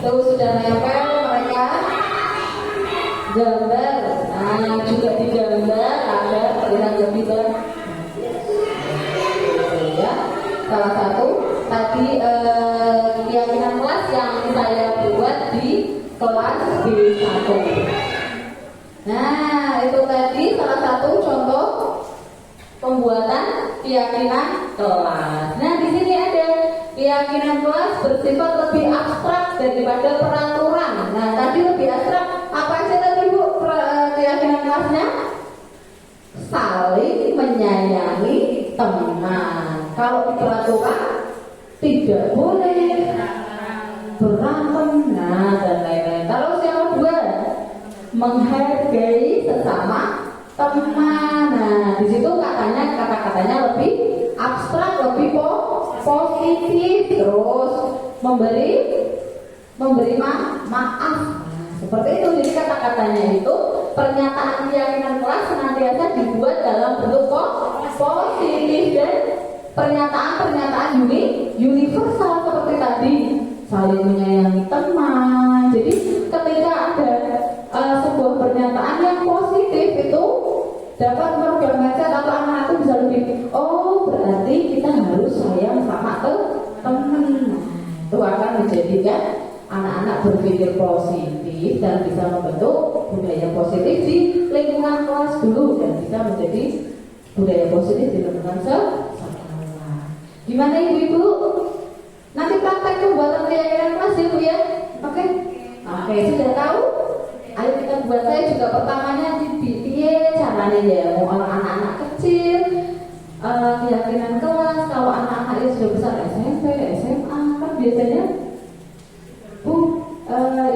Tuh sudah nempel mereka gambar, nah juga digambar agar terlihat lebih ya. Salah satu tadi keyakinan kelas yang saya buat di kelas B1. Nah itu tadi salah satu contoh pembuatan keyakinan kelas. Nah di sini ada keyakinan kelas bersifat lebih abstrak daripada peraturan. Nah tadi lebih abstrak. Apa aja tadi Bu keyakinan kelasnya? Saling menyayangi teman. Kalau di peraturan tidak boleh berantem, nah dan lain-lain. Kalau yang kedua menghargai sesama teman. Nah di situ kata-katanya lebih abstrak, lebih positif, terus memberi maaf. Seperti itu, jadi kata-katanya itu pernyataan keyakinan kelas senantiasa dibuat dalam bentuk positif dan pernyataan-pernyataan universal seperti tadi, saling menyayangi teman. Jadi ketika ada sebuah pernyataan yang positif itu dapat merubah mindset atau anak itu bisa lebih, oh berarti kita harus sayang sama teman. Itu akan menjadikan anak-anak berpikir positif dan bisa membentuk budaya positif di lingkungan kelas dulu dan bisa menjadi budaya positif di lingkungan sekolah. Gimana ibu-ibu? Nanti praktek pembuatan keyakinan kelas ya Bu ya? Oke, sudah tahu? Ayo kita buat. Saya juga pertamanya di caranya ya, mau anak-anak kecil keyakinan kelas. Kalau anak-anak yang sudah besar SMP, SMA kan biasanya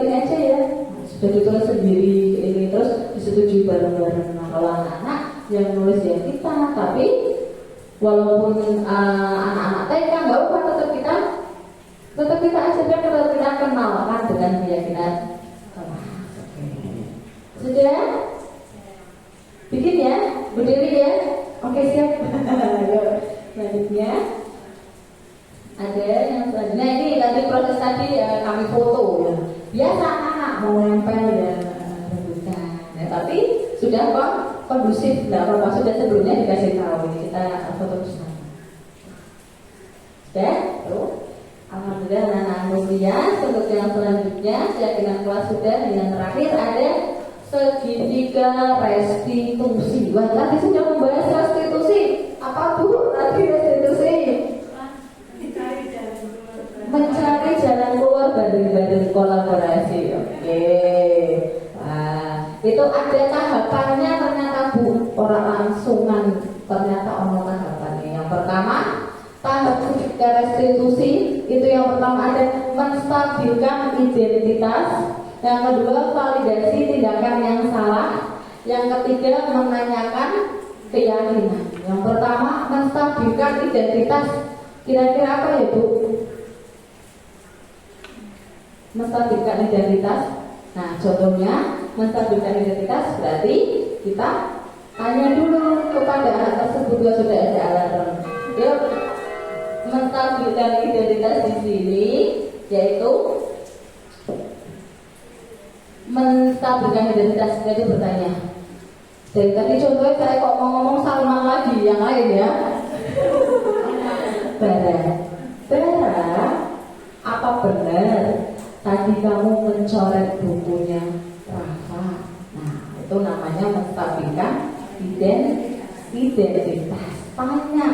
ini aja ya, sudah ditulis sendiri ini terus disetujui bareng-bareng. Nah, kalau anak-anak yang nulis ya kita, tapi walaupun anak-anak TK nggak apa, tetap kita ajarkan, tetap kita kenalkan dengan keyakinan kelas. Sudah bikin ya, Bu Dewi ya? Oke siap. Selanjutnya ada yang selanjutnya ini tadi proses tadi kami foto ya. Biasa anak mau nempel ya rebutan. Ya, tapi sudah kondusif, tidak apa-apa, sudah sebelumnya dikasih tahu ini kita foto bersama. Sudah, tuh. Alhamdulillah anak-anak antusias. Untuk yang selanjutnya keyakinan kelas sudah. Yang terakhir ada segitiga restitusi. Wah, tadi sudah membahas restitusi. Apa Bu? Tadi restitusi mencari jalan keluar bareng-bareng kolaborasi. Oke. Nah, itu ada tahapannya ternyata Bu. Orang langsungan ternyata ono tahapannya. Yang pertama tahap segitiga restitusi itu yang pertama ada menstabilkan identitas. Yang kedua validasi tindakan yang salah. Yang ketiga menanyakan keyakinan. Yang pertama menstabilkan identitas. Kira-kira apa ya Bu? Menstabilkan identitas. Nah contohnya menstabilkan identitas berarti kita tanya dulu kepada anak tersebut, sudah ada alarm. Yuk menstabilkan identitas di sini yaitu menstabilkan identitas. Jadi bertanya. Dari tadi contohnya saya kok mau ngomong Salman lagi, yang lain ya. Bara, apa benar tadi kamu mencoret bukunya Rafa? Nah, itu namanya menstabilkan identitas. Tanya,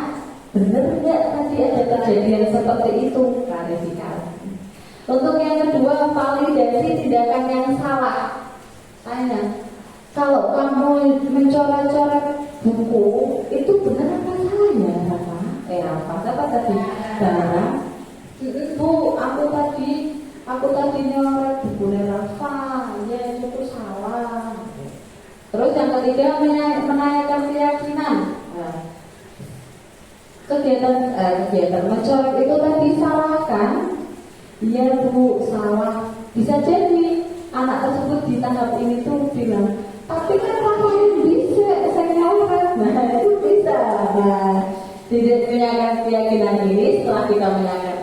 benar nggak tadi ada kejadian seperti itu? Klarifikasi. Untuk yang kedua, validasi tindakan yang salah. Tanya, kalau kamu mencoret-coret buku, itu benar apa salah ya, Rafa? Rafa, siapa tadi? Bara. Bu, aku tadi nyoret bukunya Rafa, ya itu salah. Terus yang ketiga menanyakan keyakinan. Nah, kegiatan mencoret itu tadi salah kan? Iya Bu, salah. Bisa jadi anak tersebut di tahap ini tuh bilang, tapi kan lakuin bisa, saya nyoret. Nah itu bisa. Nah, tidak menanyakan keyakinan ini, setelah kita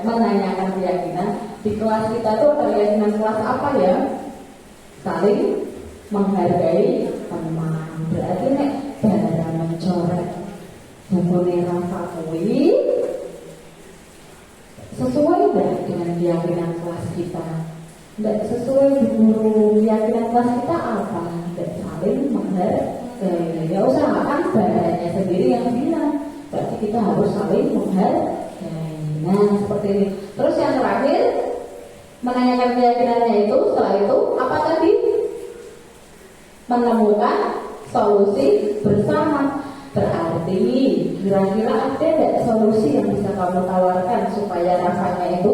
menanyakan keyakinan, di kelas kita tuh ada keyakinan kelas apa ya? Saling menghargai teman. Berarti nek cara mencoret buku Rafa kuwi sesuai enggak dengan keyakinan kelas kita? Enggak sesuai guru keyakinan kelas kita apa? Enggak saling menghargai. Ya usahakan badannya sendiri yang bilang. Berarti kita harus saling menghargai. Nah seperti ini. Terus yang terakhir menanyakan keyakinannya itu, setelah itu apa tadi? Menemukan solusi bersama. Berarti kira-kira ada tidak solusi yang bisa kamu tawarkan supaya rasanya itu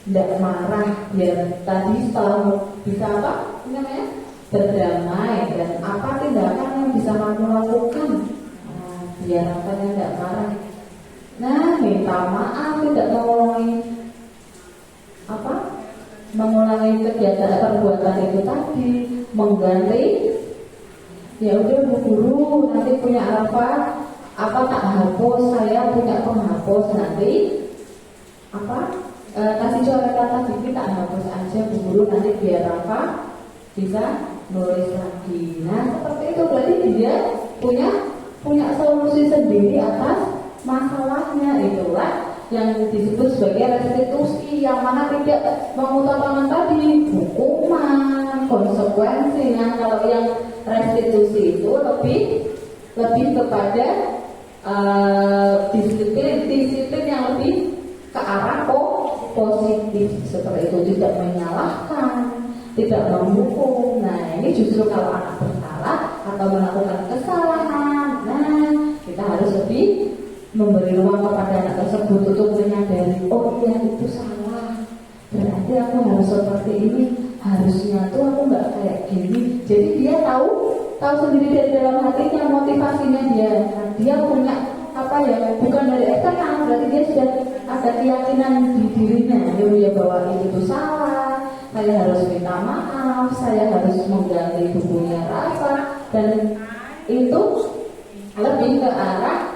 tidak marah, biar tadi setelah bisa apa namanya berdamai, dan apa tindakan yang bisa kamu lakukan biar rasanya tidak marah. Nah, minta maaf, tidak mengulangi kegiatan perbuatan itu tadi, mengganti. Ya udah Bu Guru, nanti punya apa tak hapus, saya punya penghapus, nanti kasih coretan tadi tak hapus aja Bu Guru, nanti biar bisa nulis lagi. Nah seperti itu, berarti dia punya solusi sendiri atas masalahnya. Itulah yang disebut sebagai restitusi, yang mana tidak mengutamakan tadi hukuman, konsekuensinya. Kalau yang restitusi itu lebih kepada disiplin yang lebih ke arah positif, seperti itu, tidak menyalahkan, tidak menghukum. Nah ini justru kalau anak bersalah atau melakukan kesalahan, nah kita harus lebih memberi ruang kepada anak tersebut untuk menyadari, oh iya itu salah, berarti aku harus seperti ini, harusnya tuh aku nggak kayak gini. Jadi dia tahu sendiri dari dalam hatinya, motivasinya dia punya bukan dari eksternal, berarti dia sudah ada keyakinan di dirinya ya bahwa itu salah, saya harus minta maaf, saya harus mengganti bukunya Rafa, dan itu lebih ke arah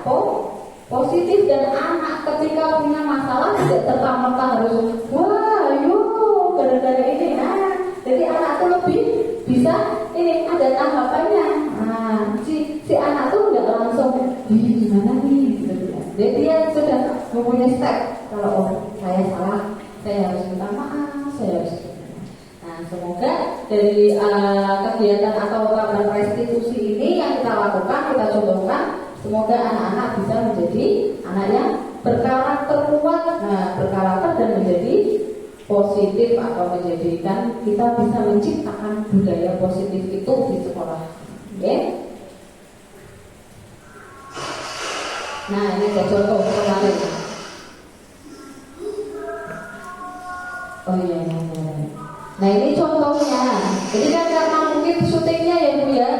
positif. Dan anak ketika punya masalah tidak serta-merta harus wah yuk gara-gara ini. Nah jadi anak tuh lebih bisa ini ada tahapannya. Nah si anak tuh nggak langsung gimana nih gitu. Jadi dia sudah mempunyai step, kalau saya salah, saya harus minta maaf, saya harus. Nah semoga dari kegiatan atau program restitusi ini yang kita lakukan, kita contohkan, semoga anak-anak bisa menjadi anak yang berkarakter kuat, berkarakter dan menjadi positif, atau menjadikan kita bisa menciptakan budaya positif itu di sekolah. Oke? Nah ini ada contoh kemarin. Oh iya. Nah ini contohnya. Jadi kan karena mungkin syutingnya ya Bu ya.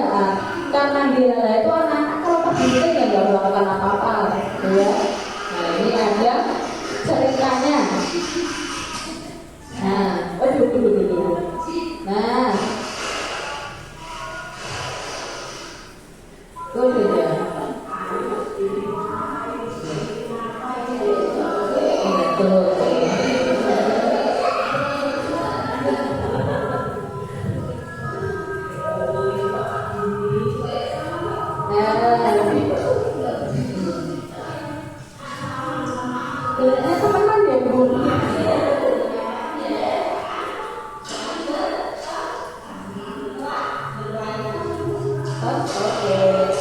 Karena dia itu anak-anak kalau pergi syuting ya nggak melakukan apa-apa, ya. Nah ini ada ceritanya. Nah, dulu. Nah, tuh ya. Teman-teman ya Bu.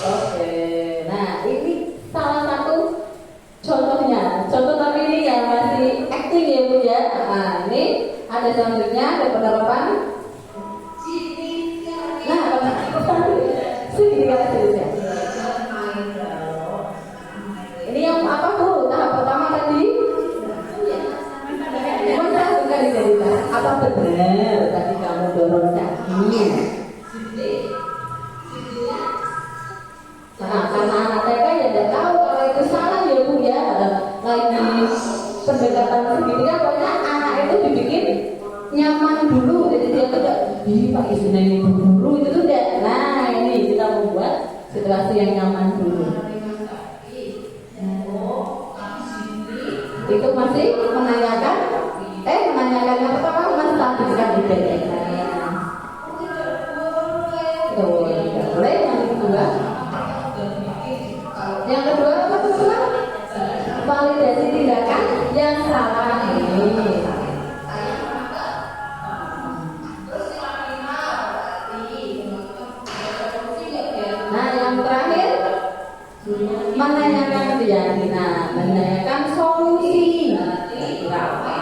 Oke. Nah ini salah satu contohnya. Contoh tapi ini yang masih acting ya Bu ya. Nah ini ada selanjutnya, ada penerapan. Nah penerapan sedikit saja. Ini yang apa Bu? Tahap pertama tadi. Bukan cerita. Apa benar tadi kamu dorong kaki? Nah, karena anak TK ya tidak tahu kalau itu salah ya Bu ya. lagi pendekatan segitiga, pokoknya anak itu dibikin nyaman dulu, jadi dia tuh Pak isinya ini dulu itu tuh enggak. Nah ini kita membuat situasi yang nyaman dulu. Itu masih menanyakan yang pertama menstabilkan IPK-nya. Tuh, boleh yang kedua. Yang kedua apa teman-teman? Validasi tindakan yang salah ini. Nah, yang terakhir menanyakan keyakinan, menanyakan solusi. Kira apa?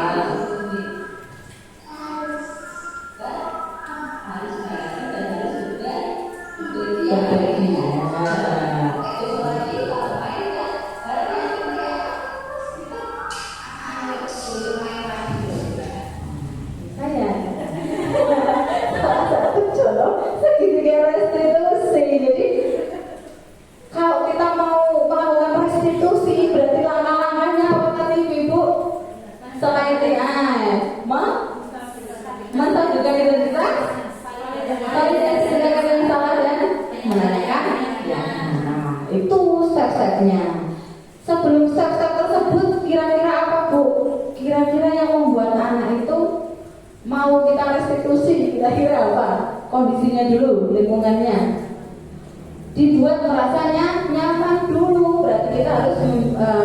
Menunjukkan identitas, validasi tindakan yang salah dan menanyakan ya. Nah, itu step-stepnya. Sebelum step-step tersebut, kira-kira apa Bu? Kira-kira yang membuat anak itu mau kita restitusi, kira-kira apa? Kondisinya dulu, lingkungannya dibuat merasanya nyaman dulu. Berarti kita harus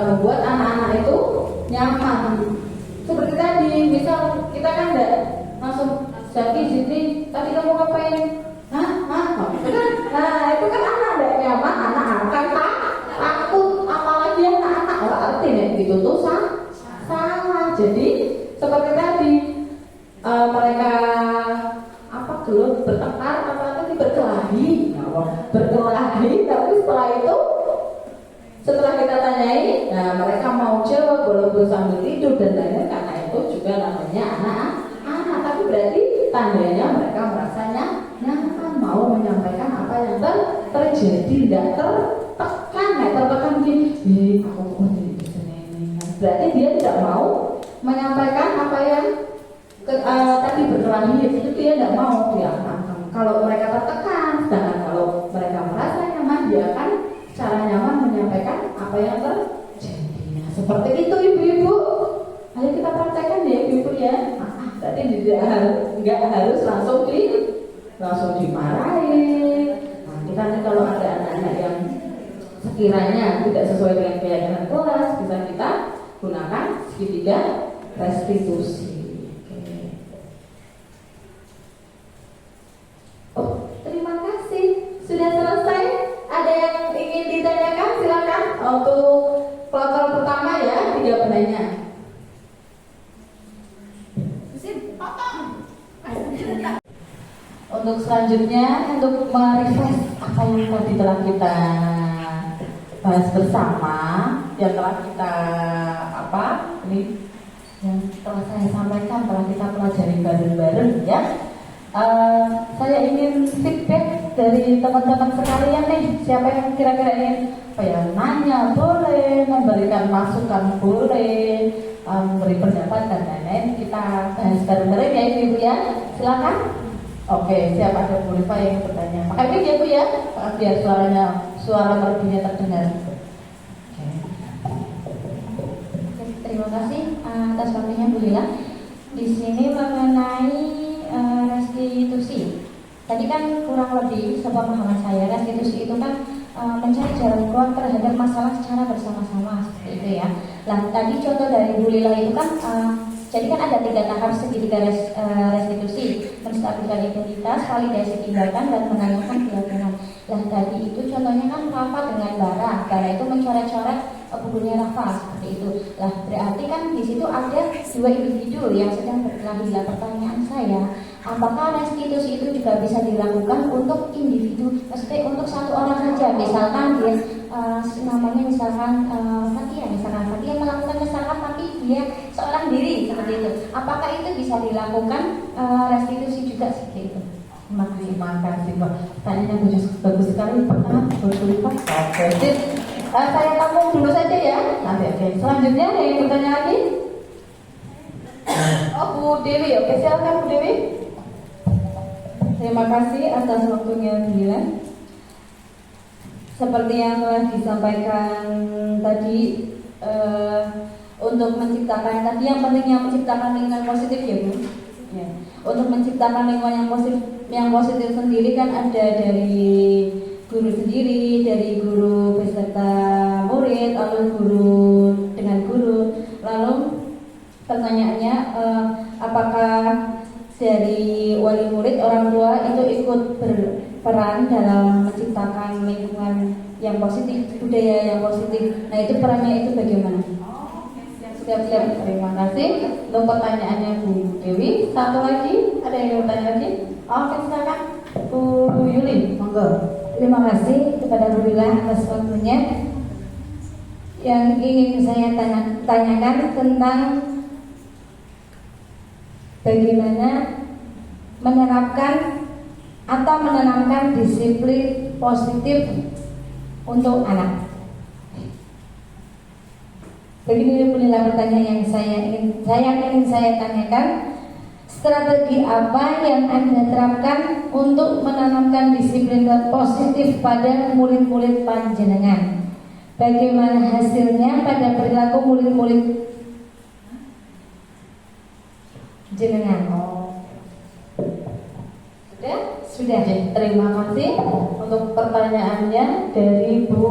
membuat anak-anak itu nyaman. Seperti tadi, misal kita kan enggak langsung jadi sini tadi kamu ngapain? Nah itu kan anak enggak nyaman, anak akan takut, apalagi anak-anak berarti nih gitu tuh salah. Jadi seperti tadi mereka apa dulu bertengkar tadi berkelahi, tapi setelah kita tanyai, nah mereka mau jawab walaupun sambil tidur dan lain-lain, karena itu juga namanya anak-anak. Tapi berarti tandanya mereka merasanya nyaman, mau menyampaikan apa yang terjadi, tidak tertekan gini. Aku ini. Berarti dia tidak mau menyampaikan apa yang tadi berkelahi itu, dia tidak mau. Dia kalau mereka tertekan, sedangkan kalau mereka merasa nyaman, dia akan secara nyaman menyampaikan apa yang terjadi. Nah, seperti itu ibu-ibu. Ayo kita praktekkan ya ibu-ibu ya. Berarti nggak harus langsung dimarahin. Nah, kita nih kalau ada anak-anak yang sekiranya tidak sesuai dengan keyakinan kelas, bisa kita gunakan segitiga restitusi. Oh, terima kasih. Sudah selesai. Ada yang ingin ditanyakan? Silakan. Untuk kelompok pertama ya, 3 penanya. Untuk selanjutnya, untuk merefresh apa yang tadi telah kita bahas bersama, yang telah kita yang telah saya sampaikan, telah kita pelajari bareng-bareng ya. Saya ingin feedback dari teman-teman sekalian nih. Siapa yang kira-kira ingin nanya boleh, memberikan masukan boleh, memberi pendapat dan lain-lain. Kita bahas bareng-bareng ya ibu ya. Silakan. Oke, siapa ada Bu Rifa yang bertanya? Pakai mic ya Bu ya, biar suara merdunya terdengar. Terima kasih atas waktunya Bu Lila. Di sini mengenai restitusi. Tadi kan kurang lebih sepemahaman saya, restitusi itu kan mencari jalan keluar terhadap masalah secara bersama-sama seperti itu ya. Nah, tadi contoh dari Bu Lila itu kan jadi kan ada 3 tahap segitiga restitusi: menstabilkan identitas, validasi tindakan, dan menanyakan keyakinan. Nah, tadi itu contohnya kan Rafa dengan Bara itu mencoret-coret bukunya Rafa seperti itu. Nah, berarti kan di situ ada 2 individu yang sedang berkelahi. Nah, pertanyaan saya, apakah restitusi itu juga bisa dilakukan untuk individu, maksudnya untuk satu orang saja? Misalkan dia namanya misalkan Fatia melakukan kesalahan tapi dia seorang diri seperti itu. Apakah itu bisa dilakukan restitusi juga seperti itu? Terima kasih Pak. Tanyanya bagus sekali. Pertama, oke. Saya tampung dulu saja ya. Nanti Oke, selanjutnya ada yang bertanya lagi? Oh, Bu Dewi. Oke, silakan Bu Dewi. Terima kasih atas waktunya Bu Lila. Seperti yang telah disampaikan tadi, untuk menciptakan tadi yang pentingnya menciptakan lingkungan positif ya Bu. Ya. Untuk menciptakan lingkungan yang positif sendiri kan ada dari guru sendiri, dari guru beserta murid, lalu guru dengan guru. Lalu pertanyaannya, apakah dari wali murid, orang tua itu ikut berperan dalam menciptakan lingkungan yang positif, budaya yang positif? Nah, itu perannya itu bagaimana? Siap-siap, terima kasih untuk pertanyaannya Bu Dewi. Satu lagi, ada yang bertanya lagi? Oke, silakan Bu Yuli, monggo. Terima kasih kepada Bu Lila atas waktunya. Yang ingin saya tanyakan tentang bagaimana menerapkan atau menanamkan disiplin positif untuk anak. Begini Bu Lila pertanyaan yang ingin saya tanyakan. Strategi apa yang Anda terapkan untuk menanamkan disiplin positif pada murid-murid panjenengan? Bagaimana hasilnya pada perilaku murid-murid jenengan? Sudah. Terima kasih untuk pertanyaannya dari Bu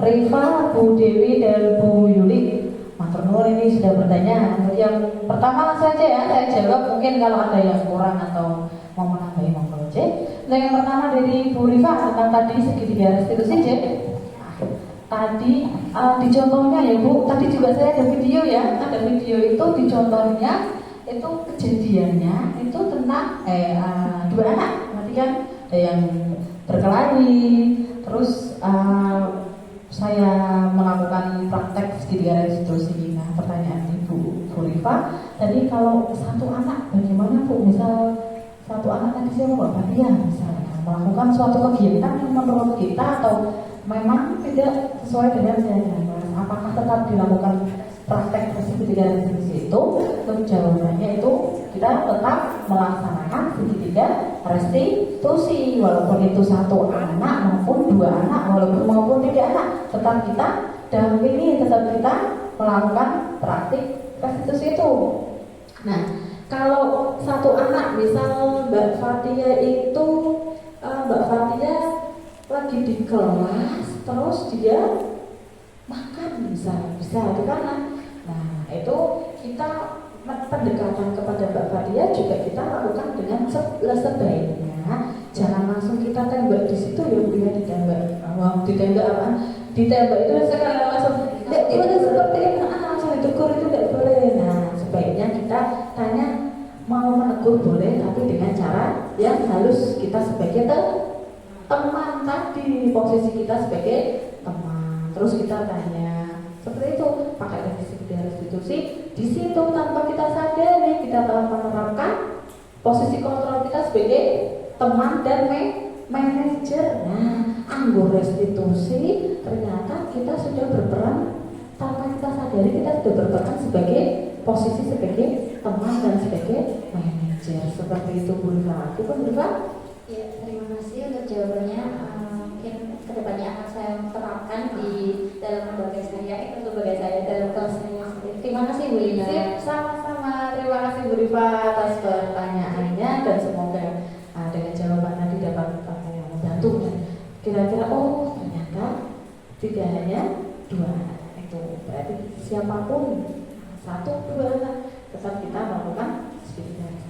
Rifa, Bu Dewi, dan Bu Yuli. Matur nuwun, ini sudah bertanya. Yang pertama saja ya, saya jawab. Mungkin kalau ada yang kurang atau mau menambahi monggo aja. Nah, yang pertama dari Bu Rifa tentang tadi segitiga restitusi J. Tadi di contohnya ya Bu, tadi juga saya ada video ya. Ada video itu di contohnya itu kejadiannya itu tentang dua anak, berarti kan ada yang berkelahi, terus saya melakukan praktek segitiga restitusi. Nah, pertanyaan Ibu Rifa tadi, kalau satu anak bagaimana Bu? Misal satu anak tadi saya mau Fatia misalnya melakukan suatu kegiatan yang menurut kita atau memang tidak sesuai dengan saya, apakah tetap dilakukan praktek segitiga restitusi itu? Untuk jawabannya itu kita tetap melaksanakan segitiga restitusi walaupun itu satu anak maupun dua anak maupun tiga anak, tetap kita dampingi, tetap kita melakukan praktik restitusi itu. Nah, kalau satu anak, misal Mbak Fatia itu Mbak Fatia lagi di kelas terus dia makan bisa itu karena, nah itu kita pendekatan kepada Mbak Fatia juga kita lakukan dengan sebaiknya jangan langsung kita tembak di situ ya Bu ya, ditembak apa? Ditembak itu sekali langsung tidak boleh seperti itu, langsung ditegur itu tidak boleh. Nah, sebaiknya kita tanya, mau menegur boleh tapi dengan cara yang halus, kita sebagai teman tadi, posisi kita sebagai teman, terus kita tanya seperti itu, pakai segitiga restitusi. Di situ tanpa kita sadari kita telah menerapkan posisi kontrol kita sebagai teman dan manajer. Nah, anggur restitusi ternyata kita sudah berperan tanpa kita sadari, kita sudah berperan sebagai posisi sebagai teman dan sebagai manajer. Seperti itu Bu Rifa. Bu Rifa? Ya, terima kasih untuk jawabannya. Mungkin kedepannya akan saya terapkan di dalam lembaga saya, dalam kelas saya sendiri. Terima kasih Bu Lina. Sama-sama. Terima kasih Bu Rifa atas pertanyaannya dan semoga dengan jawaban tadi dapat membantu. Kira-kira ternyata tidak hanya dua anak itu, berarti siapapun satu dua anak tetap kita melakukan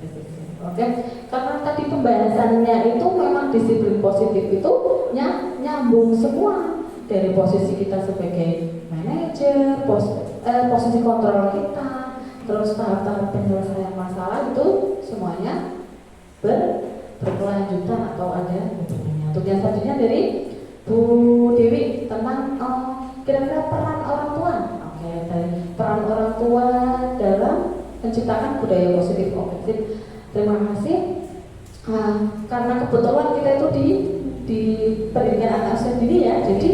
disiplin. Oke, karena tadi pembahasannya itu memang disiplin positif itu nyambung semua, dari posisi kita sebagai manajer, posisi kontrol kita, terus tahap-tahap penyelesaian masalah itu semuanya berkelanjutan atau ada hubungannya. Untuk yang selanjutnya dari Bu Dewi tentang kira-kira peran orang tua. Oke, dari peran orang tua dalam menciptakan budaya positif. Terima kasih. Karena kebetulan kita itu di pendidikan anak usia dini ya, jadi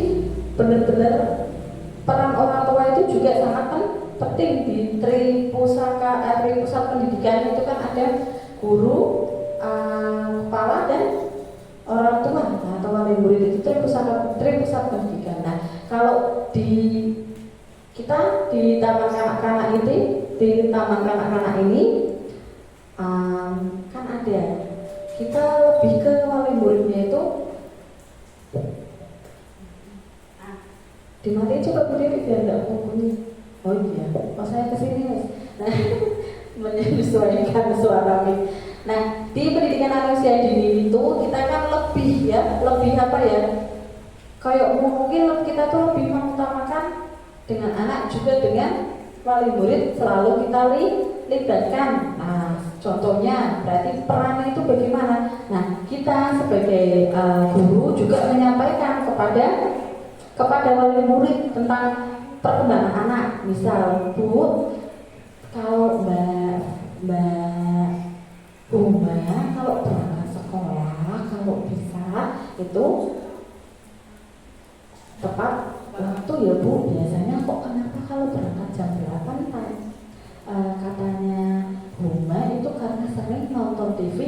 benar-benar peran orang tua itu juga ada guru, kepala dan orang tua atau wali murid itu pusat pendidikan. Nah, kalau di kita di taman kanak-kanak ini kan ada, kita lebih ke wali muridnya itu dimatiin coba Bu Dewi biar nggak bunyi. Oh iya, pas saya kesini mas, nah menyesuaikan suara mic. Nah, di pendidikan anak usia dini itu kita kan lebih apa ya? Kayak mungkin kita tuh lebih mengutamakan dengan anak juga dengan wali murid selalu kita libatkan. Nah, contohnya berarti perannya itu bagaimana? Nah, kita sebagai guru juga menyampaikan kepada wali murid tentang perkembangan anak. Misal, Bu, kalau Mbak Uma kalau berangkat sekolah, kalau bisa itu tepat waktu ya Bu. Biasanya kok kenapa kalau berangkat jam 8 kan? Katanya Uma itu karena sering nonton TV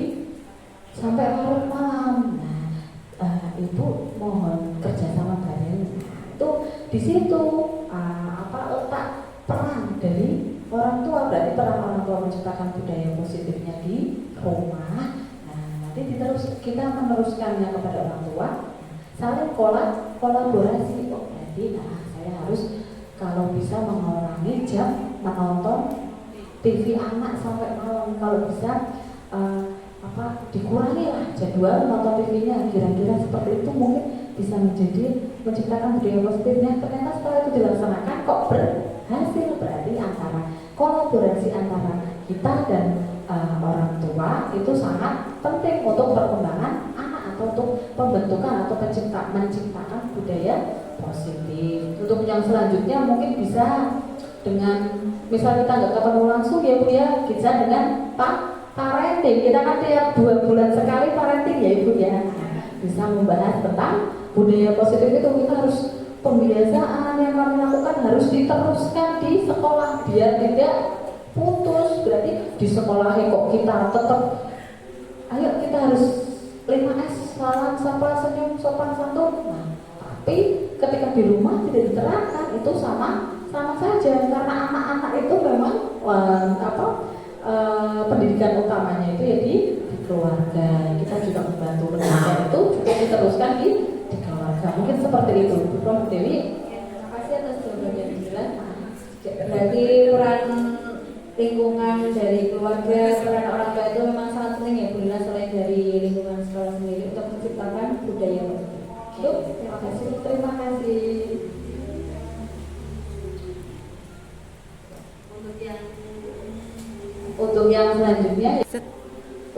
sampai larut malam. Nah, Ibu mohon kerjasama bareng. Itu di situ letak peran dari orang tua. Berarti peran orang tua menciptakan budaya positifnya di rumah. Nah, nanti kita meneruskannya kepada orang tua. Saling kolaborasi. Oh, berarti saya harus kalau bisa mengurangi jam menonton TV anak sampai malam. Kalau bisa dikurangi lah jadwal nonton TV-nya. Kira-kira seperti itu mungkin bisa menciptakan budaya positifnya. Ternyata setelah itu dilaksanakan kok berhasil. Berarti kolaborasi antara kita dan orang tua itu sangat penting untuk perkembangan anak atau untuk pembentukan atau menciptakan budaya positif. Untuk yang selanjutnya mungkin bisa dengan misal kita nggak ketemu langsung ya Bu ya, bisa dengan parenting. Kita kan tiap 2 bulan sekali parenting ya Ibu ya. Bisa membahas tentang budaya positif itu. Kita harus pembiasaan yang kami lakukan harus diteruskan di sekolah biar tidak putus. Berarti di sekolah kok kita tetap ayo kita harus 5S, salam, sapa, senyum, sopan, santun. Nah, tapi ketika di rumah tidak diterapkan itu sama saja karena anak-anak itu memang pendidikan utamanya itu ya di keluarga. Kita juga membantu pendidikan itu juga diteruskan di keluarga. Mungkin seperti itu, Bu Dewi. Terima kasih atas jawabannya Bila. Berarti peran lingkungan dari keluarga, peran orang tua itu memang sangat penting ya Bu Lila, selain dari lingkungan sekolah sendiri untuk menciptakan budaya positif. Terima kasih. Terima kasih. Untuk yang selanjutnya,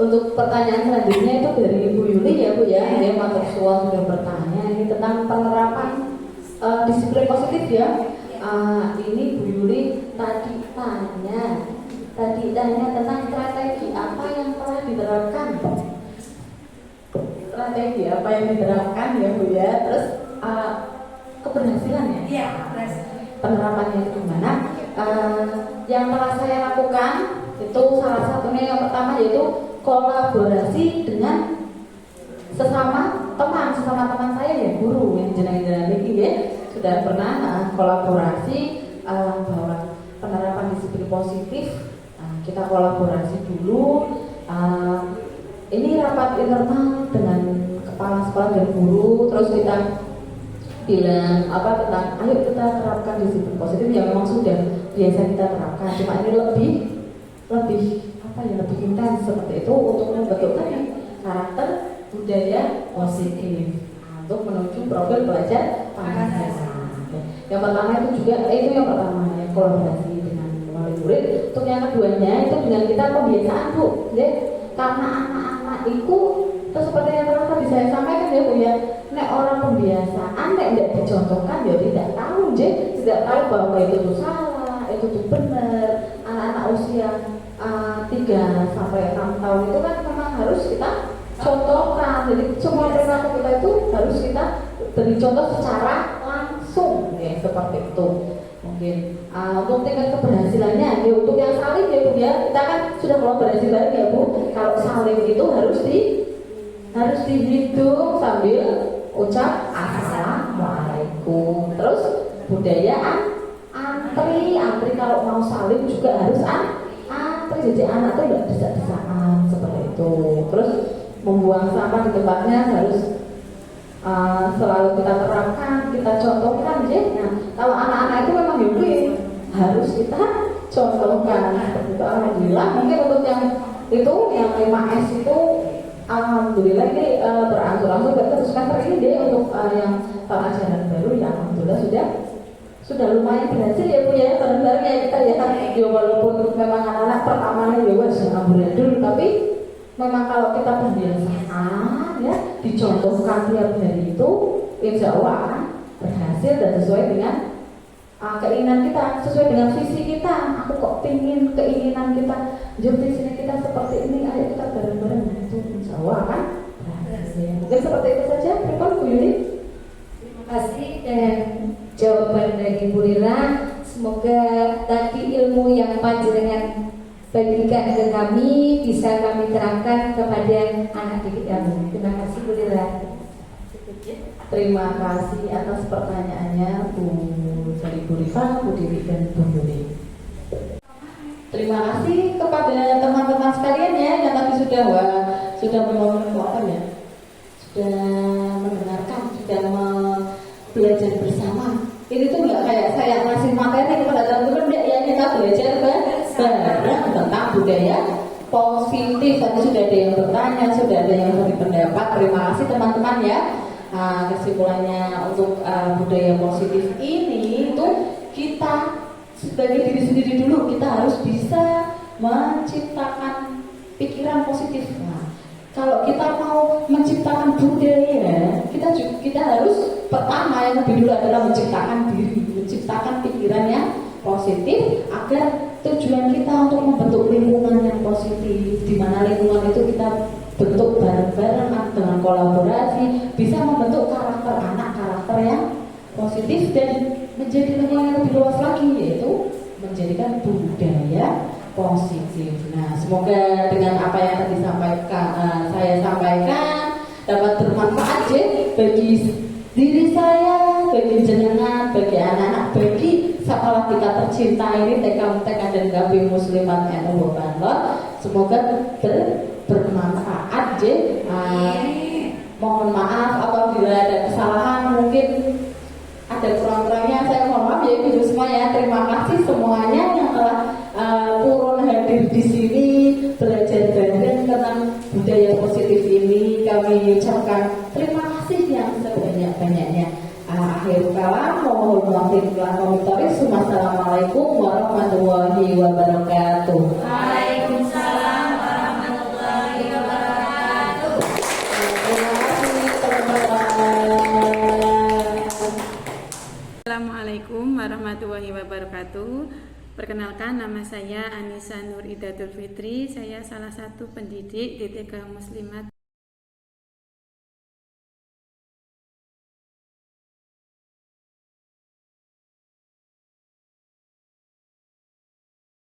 untuk pertanyaan selanjutnya itu dari Ibu Yuli ya Bu ya. Dia mahasiswa sudah bertanya ini tentang penerapan disiplin positif ya. Ini Bu Yuli tadi tanya tentang strategi apa yang telah diterapkan. Strategi apa yang diterapkan ya Bu ya. Terus keberhasilannya. Iya, berhasil. Penerapannya itu gimana? Yang telah saya lakukan itu salah satunya yang pertama yaitu kolaborasi dengan sesama teman saya ya guru yang jenengan ini ya sudah pernah kolaborasi bahwa penerapan disiplin positif. Kita kolaborasi dulu. Ini rapat internal dengan kepala sekolah dan guru, terus kita bilang tentang ayo kita terapkan disiplin positif yang memang sudah biasa kita terapkan. Cuma ini lebih intens seperti itu untuk membentukkan karakter budaya positif untuk menuju profil pelajar Pancasila. Yang pertama itu juga yang pertama ya kolaborasi dengan wali murid. Untuk yang keduanya itu dengan kita pembiasaan Bu, ya. Karena anak-anak itu seperti yang tadi saya sampaikan ya Bu ya, nek orang pembiasaan nek tidak dicontohkan ya tidak tahu tidak tahu bahwa itu tuh salah, itu tuh benar. Anak-anak usia 3 sampai 6 tahun itu kan memang harus kita contohkan. Jadi semua perilaku kita itu harus kita beri contoh secara langsung ya seperti itu. Mungkin untuk tingkat keberhasilannya, ya untuk yang saling ya Bu ya, kita kan sudah kolaborasi bareng ya Bu. Kalau saling itu harus dihitung sambil ucap assalamualaikum. Terus budaya antri kalau mau saling juga harus antri. Jadi anak tuh nggak desak-desakan seperti itu. Terus membuang sampah di tempatnya harus selalu kita terapkan, kita contohkan ya. Nah, kalau anak-anak itu memang harus kita contohkan seperti itu. Alhamdulillah mungkin untuk yang itu yang 5S itu alhamdulillah ini berangsur-angsur terus semester ini deh untuk yang tahun ajaran baru ya alhamdulillah sudah lumayan berhasil ya Bu ya, bareng-bareng ya kita ya walaupun memang anak-anak pertamanya ya wes amburadul, tapi memang kalau kita kebiasaan ya dicontohkan tiap hari itu insya Allah akan berhasil dan sesuai dengan keinginan kita, sesuai dengan visi kita. Aku kok pingin keinginan kita, di sini kita seperti ini, ayo kita bareng-bareng, itu insya Allah akan berhasil. Mungkin seperti itu saja, Pripun Bu Yuli. Terima kasih dan jawaban dari Bu Lila. Semoga tadi ilmu yang panjenengan bagikan ke kami bisa kami terangkan kepada anak didik kami. Terima kasih Bu Lila. Terima kasih atas pertanyaannya dari Bu Rifa, Bu Dewi dan Bu Yuli. Terima kasih kepada teman-teman sekalian ya yang tadi sudah menonton ya, sudah mendengarkan, sudah belajar bersama. Ini tuh nggak kayak saya ngasih materi kepada teman-teman ya, kita belajar bareng tentang budaya positif. Tadi sudah ada yang bertanya, sudah ada yang memberi pendapat. Terima kasih teman-teman ya. Kesimpulannya untuk budaya positif ini itu kita sebagai diri sendiri dulu, kita harus bisa menciptakan pikiran positif. Nah, kalau kita mau menciptakan budaya, kita harus pertama yang lebih dulu adalah menciptakan diri, menciptakan pikiran yang positif agar tujuan kita untuk membentuk lingkungan yang positif, di mana lingkungan itu kita bentuk bareng-bareng dengan kolaborasi bisa membentuk karakter anak, karakter yang positif dan menjadi lingkungan yang lebih luas lagi, yaitu menjadikan budaya positif. Nah, semoga dengan apa yang tadi saya sampaikan dapat bermanfaat ya bagi diri saya, bagi jenengan, bagi anak-anak, bagi sekolah kita tercinta ini TK dan KB Muslimat NU Banten. Semoga bermanfaat ya. Mohon maaf apabila ada kesalahan, mungkin ada kurang-kurangnya, saya mohon maaf ya Ibu semua ya. Terima kasih semuanya yang telah turun hadir di sini belajar bareng tentang budaya positif ini. Kami ucapkan terima kasih yang sebanyak-banyaknya. Akhir kalam, mohon maaf Wassalamualaikum warahmatullahi wabarakatuh. Waalaikumsalam warahmatullahi wabarakatuh. Terima kasih teman-teman. Assalamualaikum warahmatullahi wabarakatuh. Perkenalkan, nama saya Anissa Nur Idatul Fitri. Saya salah satu pendidik di TK Muslimat